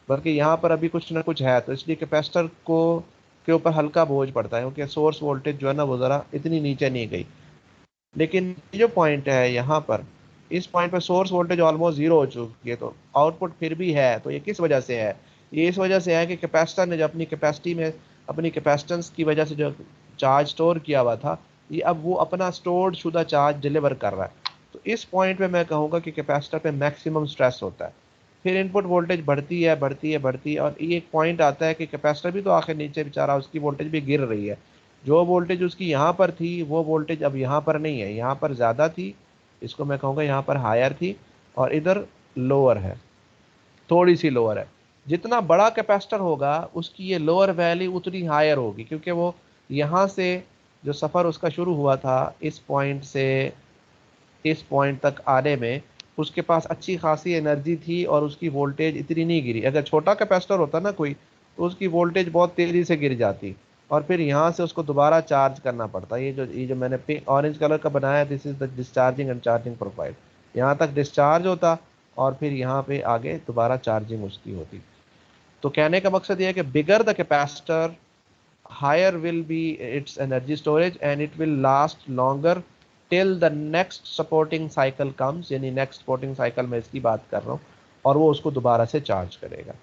बल्कि यहाँ पर अभी कुछ ना कुछ है, तो इसलिए कैपेसिटर को के ऊपर हल्का बोझ पड़ता है क्योंकि सोर्स वोल्टेज जो है ना वो ज़रा इतनी नीचे नहीं गई। लेकिन ये जो पॉइंट है यहाँ पर, इस पॉइंट पर सोर्स वोल्टेज ऑलमोस्ट जीरो हो चुकी है, तो आउटपुट फिर भी है। तो ये किस वजह से है? ये इस वजह से है कि कैपेसिटर ने जो अपनी कैपेसिटी में अपनी कैपेसिटेंस की वजह से जो चार्ज स्टोर किया हुआ था, ये अब वो अपना स्टोर्ड शुदा चार्ज डिलीवर कर रहा है। तो इस पॉइंट पे मैं कहूँगा कि कैपेसिटर पे मैक्सिमम स्ट्रेस होता है। फिर इनपुट वोल्टेज बढ़ती है बढ़ती है बढ़ती है, और ये एक पॉइंट आता है कि कैपेसिटर भी तो आखिर नीचे बेचारा, उसकी वोल्टेज भी गिर रही है। जो वोल्टेज उसकी यहाँ पर थी वो वोल्टेज अब यहाँ पर नहीं है, यहाँ पर ज़्यादा थी, इसको मैं कहूँगा यहाँ पर हायर थी, और इधर लोअर है, थोड़ी सी लोअर है। जितना बड़ा कैपेसिटर होगा उसकी ये लोअर वैल्यू उतनी हायर होगी, क्योंकि वो यहाँ से जो सफ़र उसका शुरू हुआ था इस पॉइंट से इस पॉइंट तक आने में उसके पास अच्छी खासी एनर्जी थी और उसकी वोल्टेज इतनी नहीं गिरी। अगर छोटा कैपेसिटर होता ना कोई, तो उसकी वोल्टेज बहुत तेज़ी से गिर जाती, और फिर यहाँ से उसको दोबारा चार्ज करना पड़ता। ये जो मैंने ऑरेंज कलर का बनाया, this is the discharging and charging profile. यहाँ तक डिस्चार्ज होता और फिर यहाँ पे आगे दोबारा चार्जिंग उसकी होती। तो कहने का मकसद ये है कि bigger the capacitor higher will be its energy storage and it will last longer till the next supporting cycle comes, यानी next supporting cycle में इसकी बात कर रहा हूँ, और वो उसको दोबारा से चार्ज करेगा।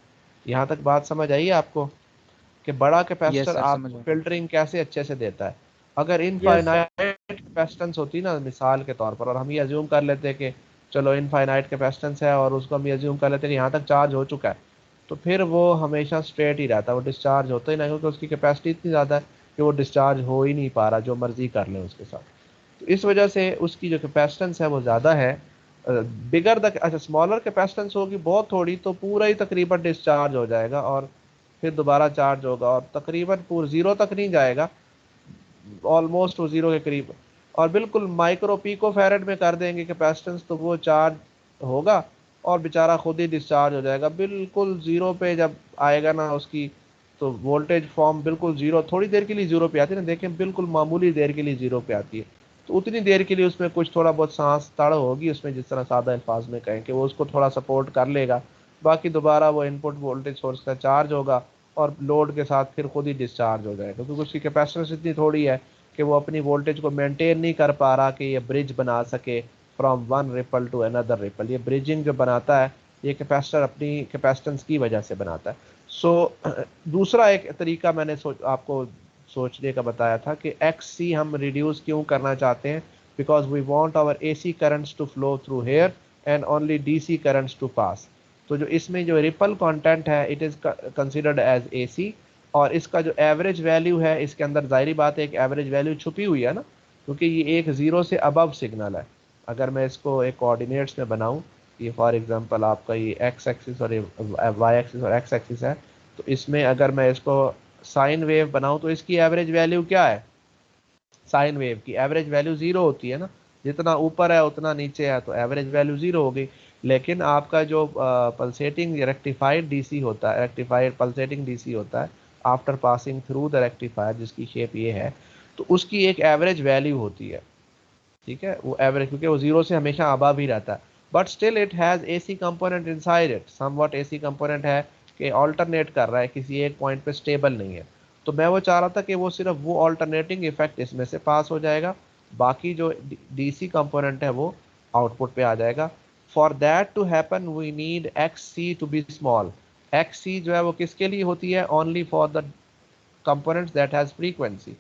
यहाँ तक बात समझ आई आपको कि बड़ा कैपेसिटर आपको फिल्टरिंग कैसे अच्छे से देता है? अगर इनफाइनाइट कैपेसिटेंस होती ना मिसाल के तौर पर, और हम ये अज्यूम कर लेते कि चलो इनफाइनाइट कैपेसिटेंस है और उसको हम ये अज्यूम कर लेते कि यहाँ तक चार्ज हो चुका है, तो फिर वो हमेशा स्ट्रेट ही रहता है, वो डिस्चार्ज होता ही नहीं, क्योंकि उसकी कैपेसिटी इतनी ज़्यादा है कि वो डिस्चार्ज हो ही नहीं पा रहा, जो मर्जी कर ले उसके साथ। तो इस वजह से उसकी जो कैपेसिटेंस है वो ज़्यादा है। बिगर द अच्छा स्मॉलर कैपेसिटेंस होगी बहुत थोड़ी, तो पूरा ही तकरीबन डिस्चार्ज हो जाएगा और फिर दोबारा चार्ज होगा, और तकरीबन पूरा ज़ीरो तक नहीं जाएगा, ऑलमोस्ट वो ज़ीरो के करीब, और बिल्कुल माइक्रो पिको फैरेड में कर देंगे कैपेसिटेंस, तो वो चार्ज होगा और बेचारा खुद ही डिस्चार्ज हो जाएगा। बिल्कुल ज़ीरो पे जब आएगा ना उसकी, तो वोल्टेज फॉर्म बिल्कुल ज़ीरो, थोड़ी देर के लिए ज़ीरो पे आती है ना, देखें बिल्कुल मामूली देर के लिए ज़ीरो पे आती है, तो उतनी देर के लिए उसमें कुछ थोड़ा बहुत सांस तड़ होगी उसमें, जिस तरह सादा अल्फाज में कहें कि वो उसको थोड़ा सपोर्ट कर लेगा, बाकी दोबारा वो इनपुट वोल्टेज सोर्स का चार्ज होगा और लोड के साथ फिर खुद ही डिस्चार्ज हो जाएगा, क्योंकि उसकी कैपेसिटेंस इतनी थोड़ी है कि वो अपनी वोल्टेज को मेंटेन नहीं कर पा रहा कि ये ब्रिज बना सके from one ripple to another ripple. ये ब्रिजिंग जो बनाता है ये कैपेसिटर अपनी कैपेसिटेंस की वजह से बनाता है। सो दूसरा एक तरीका मैंने आपको सोचने का बताया था कि XC हम रिड्यूस क्यों करना चाहते हैं, because we want our AC currents to flow through here and only DC currents to pass. तो जो इसमें जो रिपल कंटेंट है it is considered as AC, और इसका जो एवरेज वैल्यू है इसके अंदर जाहिर बात है एक एवरेज वैल्यू छुपी हुई है ना, क्योंकि ये एक ज़ीरो से अबव सिग्नल है। अगर मैं इसको एक कोऑर्डिनेट्स में बनाऊं, ये फॉर एग्जांपल आपका ये x एक्सिस और ये y एक्सिस और x एक्सिस है, तो इसमें अगर मैं इसको साइन वेव बनाऊं तो इसकी एवरेज वैल्यू क्या है? साइन वेव की एवरेज वैल्यू ज़ीरो होती है ना, जितना ऊपर है उतना नीचे है, तो एवरेज वैल्यू ज़ीरो हो गई। लेकिन आपका जो पल्सेटिंग रेक्टिफाइड डीसी होता है, रेक्टिफाइड पल्सेटिंग डीसी होता है after passing through the rectifier, जिसकी शेप ये है, तो उसकी एक एवरेज वैल्यू होती है, ठीक है, वो एवरेज, क्योंकि वो जीरो से हमेशा अबव ही रहता है, but still it has AC component inside it, somewhat AC component है कि ऑल्टरनेट कर रहा है, किसी एक पॉइंट पे स्टेबल नहीं है। तो मैं वो चाह रहा था कि वो सिर्फ वो ऑल्टरनेटिंग इफेक्ट इसमें से पास हो जाएगा, बाकी जो DC कंपोनेंट है वो आउटपुट पे आ जाएगा। For that to happen we need X C to be small. X C जो है वो किसके लिए होती है? Only for the components that has frequency.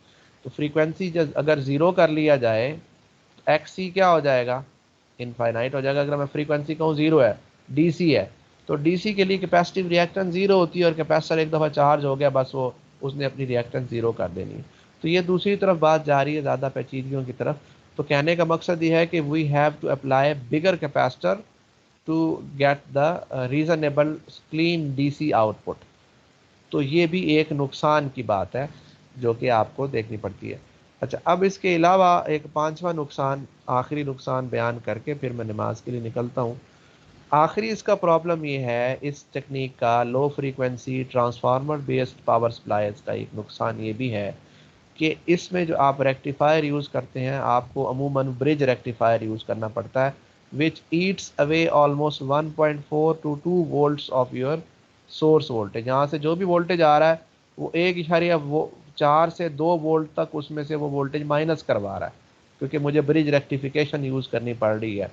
तो फ्रीक्वेंसी अगर जीरो कर लिया जाए एक्स सी क्या हो जाएगा? इनफाइनाइट हो जाएगा। अगर मैं फ्रीक्वेंसी कहूँ जीरो है, डीसी है, तो डीसी के लिए कैपेसिटिव रिएक्टेंस जीरो होती है और कैपेसिटर एक दफ़ा चार्ज हो गया बस वो उसने अपनी रिएक्टेंस जीरो कर देनी है। तो ये दूसरी तरफ बात जा रही है ज़्यादा पेचीदगियों की तरफ। तो कहने का मकसद ये है कि we have to apply bigger capacitor to get the reasonable clean DC output. तो ये भी एक नुकसान की बात है जो कि आपको देखनी पड़ती है। अच्छा, अब इसके अलावा एक पांचवा नुकसान, आखिरी नुकसान बयान करके फिर मैं नमाज के लिए निकलता हूँ। आखिरी इसका प्रॉब्लम ये है इस टेक्निक का, low frequency transformer based power supplies का एक नुकसान ये भी है कि इसमें जो आप रेक्टिफायर यूज़ करते हैं आपको अमूमन ब्रिज रेक्टिफायर यूज़ करना पड़ता है which eats away almost 1.4 to 2 volts of your source voltage. यहाँ से जो भी वोल्टेज आ रहा है वो 1.4 से 2 वोल्ट तक उसमें से वो वोल्टेज माइनस करवा रहा है, क्योंकि मुझे ब्रिज रेक्टिफिकेशन यूज़ करनी पड़ रही है।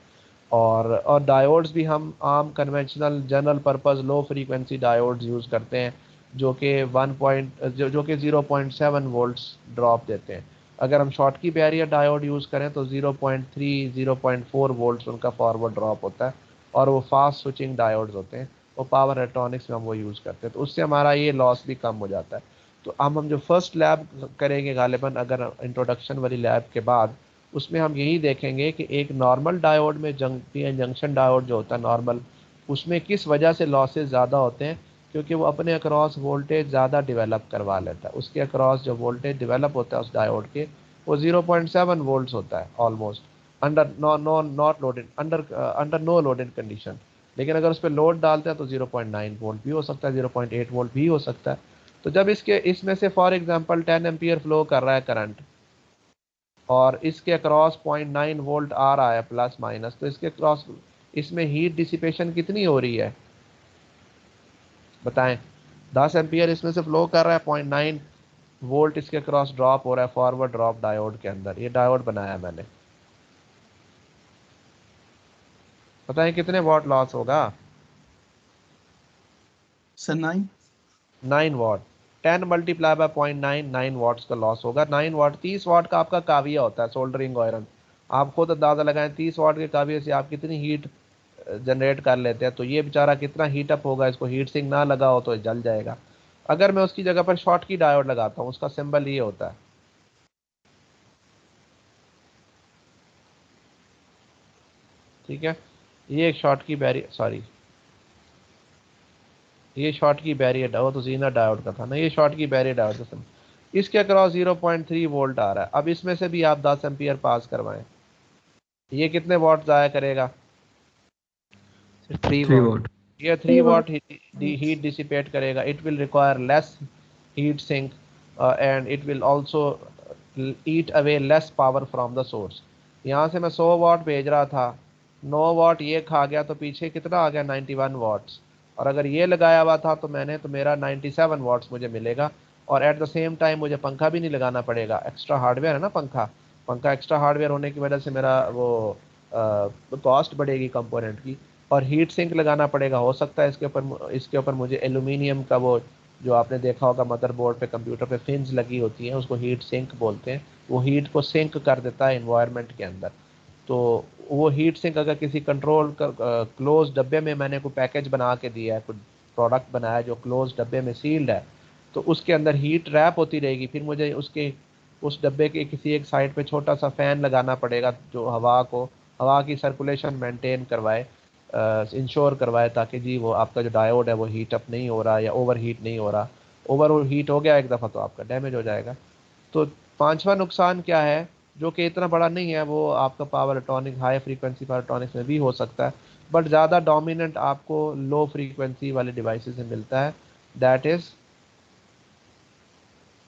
और डायोड्स भी हम आम conventional general purpose low frequency diodes use करते हैं जो कि 0.7 वोल्ट्स ड्रॉप देते हैं। अगर हम शॉर्ट की बैरियर डायोड यूज़ करें तो 0.3 0.4 वोल्ट्स उनका फॉरवर्ड ड्रॉप होता है और वो फास्ट स्विचिंग डायोड्स होते हैं, वो पावर इलेक्ट्रॉनिक्स में हम वो यूज़ करते हैं, तो उससे हमारा ये लॉस भी कम हो जाता है। तो हम जो फर्स्ट लैब करेंगे गालिबा अगर इंट्रोडक्शन वाली लैब के बाद, उसमें हम यही देखेंगे कि एक नॉर्मल डायोड में जंक्शन डायोड जो होता है नॉर्मल, उसमें किस वजह से लॉसेस ज़्यादा होते हैं, क्योंकि वो अपने अक्रॉस वोल्टेज ज़्यादा डेवलप करवा लेता है। उसके अक्रॉस जो वोल्टेज डेवलप होता है उस डायोड के वो 0.7 वोल्ट्स होता है almost under not loaded under no loaded condition. लेकिन अगर उस पर लोड डालते हैं तो 0.9 वोल्ट भी हो सकता है, 0.8 वोल्ट भी हो सकता है। तो जब इसमें से फॉर एग्जांपल 10 एम्पियर फ्लो कर रहा है करंट और इसके अक्रॉस 0.9 वोल्ट आ रहा है प्लस माइनस, तो इसके अक्रॉस इसमें हीट डिसिपेशन कितनी हो रही है बताएं? 10 एम्पियर इसमें से फ्लो कर रहा है, 0.9 वोल्ट इसके क्रॉस ड्रॉप हो रहा है फॉरवर्ड ड्रॉप डायोड के अंदर। ये डायोड बनाया मैंने, बताएं कितने वॉट लॉस होगा? Sir 9 watt. 10 multiply by 0.9, 9 watts का लॉस होगा। 9 वॉट 30 वॉट का आपका काविया होता है सोल्डरिंग आयरन। आप खुद अंदाजा लगाएं 30 वॉट के काविये से आप कितनी हीट जनरेट कर लेते हैं। तो ये बेचारा कितना हीट अप होगा, इसको हीट सिंक ना लगा हो तो जल जाएगा। अगर मैं उसकी जगह पर शॉर्ट की डायोड लगाता हूँ, उसका सिंबल ये होता है, ठीक है। ये एक शॉर्ट की बैरियर, सॉरी ये शॉर्ट की बैरियर, वो तो जीना डायोड का था ना, ये शॉर्ट की बैरियर डायोड का सिंबल। इसके अक्रॉस 0.3 वोल्ट आ रहा है। अब इसमें से भी आप 10 एम्पियर पास करवाएं, ये कितने वॉट जाया करेगा? 3 3 वॉट। वोट। ये 3 3 वॉट वॉट। हीट डिसिपेट करेगा। It will require less heat sink and it will also eat away less power from the source. यहाँ से मैं 100 वॉट भेज रहा था, 9 वॉट ये खा गया, तो पीछे कितना आ गया? 91 वॉट्स। और अगर ये लगाया हुआ था तो मेरा 97 वॉट्स मुझे मिलेगा। और एट द सेम टाइम मुझे पंखा भी नहीं लगाना पड़ेगा, एक्स्ट्रा हार्डवेयर है ना पंखा एक्स्ट्रा हार्डवेयर होने की वजह से मेरा वो कॉस्ट बढ़ेगी कंपोनेंट की। और हीट सिंक लगाना पड़ेगा, हो सकता है इसके ऊपर मुझे एल्यूमिनियम का वो जो आपने देखा होगा मदरबोर्ड पे कंप्यूटर पे फिन्स लगी होती हैं, उसको हीट सिंक बोलते हैं। वो हीट को सिंक कर देता है इन्वायरमेंट के अंदर। तो वो हीट सिंक अगर किसी कंट्रोल कर क्लोज डब्बे में मैंने कोई पैकेज बना के दिया है, कोई प्रोडक्ट बनाया जो क्लोज डब्बे में सील्ड है, तो उसके अंदर हीट रैप होती रहेगी। फिर मुझे उस डब्बे के किसी एक साइड पे छोटा सा फैन लगाना पड़ेगा जो हवा की सर्कुलेशन मेंटेन करवाए, इंश्योर करवाए, ताकि जी वो आपका जो डायोड है वो हीट अप नहीं हो रहा या ओवर हीट नहीं हो रहा। ओवर हीट हो गया एक दफ़ा तो आपका डैमेज हो जाएगा। तो पांचवा नुकसान क्या है, जो कि इतना बड़ा नहीं है, वो आपका power electronic high frequency power electronics में भी हो सकता है, बट ज़्यादा डोमिनेंट आपको लो फ्रीक्वेंसी वाले डिवाइसेस से मिलता है। That is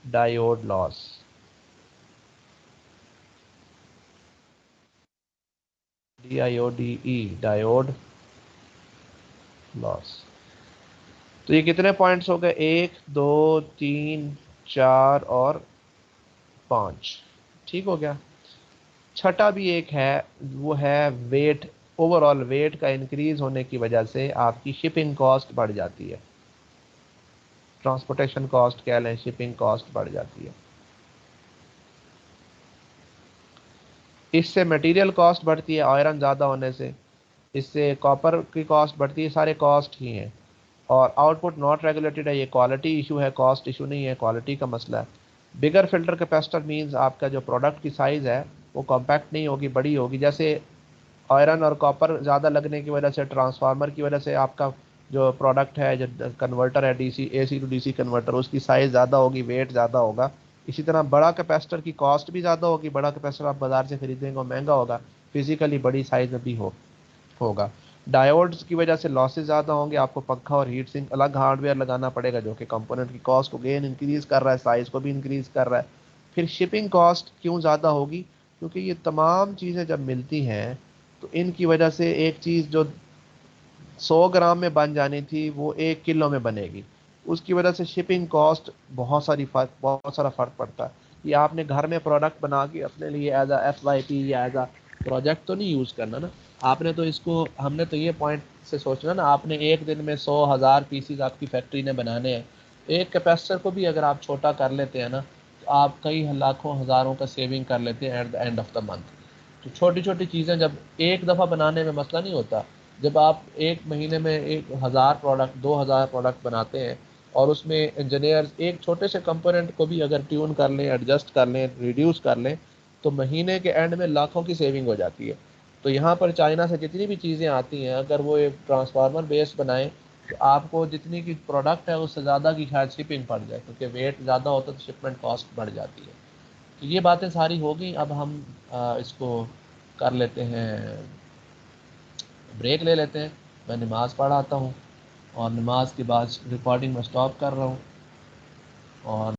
diode loss. DIODE, diode loss. तो ये कितने पॉइंट्स हो गए? 1 2 3 4 और 5, ठीक हो गया। छठा भी एक है, वो है वेट। ओवरऑल वेट का इंक्रीज होने की वजह से आपकी शिपिंग कॉस्ट बढ़ जाती है, ट्रांसपोर्टेशन कॉस्ट कह लें, शिपिंग कॉस्ट बढ़ जाती है। इससे मटेरियल कॉस्ट बढ़ती है आयरन ज़्यादा होने से, इससे कॉपर की कॉस्ट बढ़ती है, सारे कॉस्ट ही हैं। और आउटपुट नॉट रेगुलेटेड है, ये क्वालिटी इशू है, कॉस्ट इशू नहीं है, क्वालिटी का मसला है। बिगर फिल्टर कैपेसिटर मींस आपका जो प्रोडक्ट की साइज़ है वो कॉम्पैक्ट नहीं होगी, बड़ी होगी। जैसे आयरन और कॉपर ज़्यादा लगने की वजह से, ट्रांसफार्मर की वजह से आपका जो प्रोडक्ट है, जो कन्वर्टर है, DC AC to DC converter, उसकी साइज़ ज़्यादा होगी, वेट ज़्यादा होगा। इसी तरह बड़ा कैपेसिटर की कॉस्ट भी ज़्यादा होगी, बड़ा कैपेसिटर आप बाज़ार से खरीदेंगे और महंगा होगा, फिजिकली बड़ी साइज़ में भी होगा। डायोड्स की वजह से लॉसेज ज़्यादा होंगे, आपको पंखा और हीट सिंक अलग हार्डवेयर लगाना पड़ेगा, जो कि कंपोनेंट की कॉस्ट को गेन इंक्रीज़ कर रहा है, साइज़ को भी इंक्रीज़ कर रहा है। फिर शिपिंग कॉस्ट क्यों ज़्यादा होगी? क्योंकि ये तमाम चीज़ें जब मिलती हैं तो इनकी वजह से एक चीज़ जो 100 ग्राम में बन जानी थी वो 1 किलो में बनेगी, उसकी वजह से शिपिंग कॉस्ट बहुत सारा फ़र्क पड़ता है। ये आपने घर में प्रोडक्ट बना के अपने लिए एज आ FYP या एज आ प्रोजेक्ट तो नहीं यूज़ करना ना, आपने तो इसको, हमने तो ये पॉइंट से सोचना ना, आपने एक दिन में 100,000 पीसीज आपकी फैक्ट्री ने बनाने हैं। एक कैपेसिटर को भी अगर आप छोटा कर लेते हैं ना, तो आप कई लाखों हज़ारों का सेविंग कर लेते हैं at the end of the month. तो छोटी छोटी चीज़ें जब एक दफ़ा बनाने में मसला नहीं होता, जब आप एक महीने में 1000 प्रोडक्ट 2000 प्रोडक्ट बनाते हैं और उसमें इंजीनियर्स एक छोटे से कंपोनेंट को भी अगर ट्यून कर लें, एडजस्ट कर लें, रिड्यूस कर लें, तो महीने के एंड में लाखों की सेविंग हो जाती है। तो यहाँ पर चाइना से जितनी भी चीज़ें आती हैं, अगर वो एक ट्रांसफार्मर बेस्ड बनाएं तो आपको जितनी की प्रोडक्ट है उससे ज़्यादा की शायद शिपिंग पड़ जाए, क्योंकि वेट ज़्यादा होता है तो शिपमेंट कॉस्ट बढ़ जाती है। तो ये बातें सारी हो गई। अब हम इसको कर लेते हैं, ब्रेक ले लेते हैं। मैं नमाज़ पढ़ आता हूँ और नमाज के बाद रिकॉर्डिंग में स्टॉप कर रहा हूँ और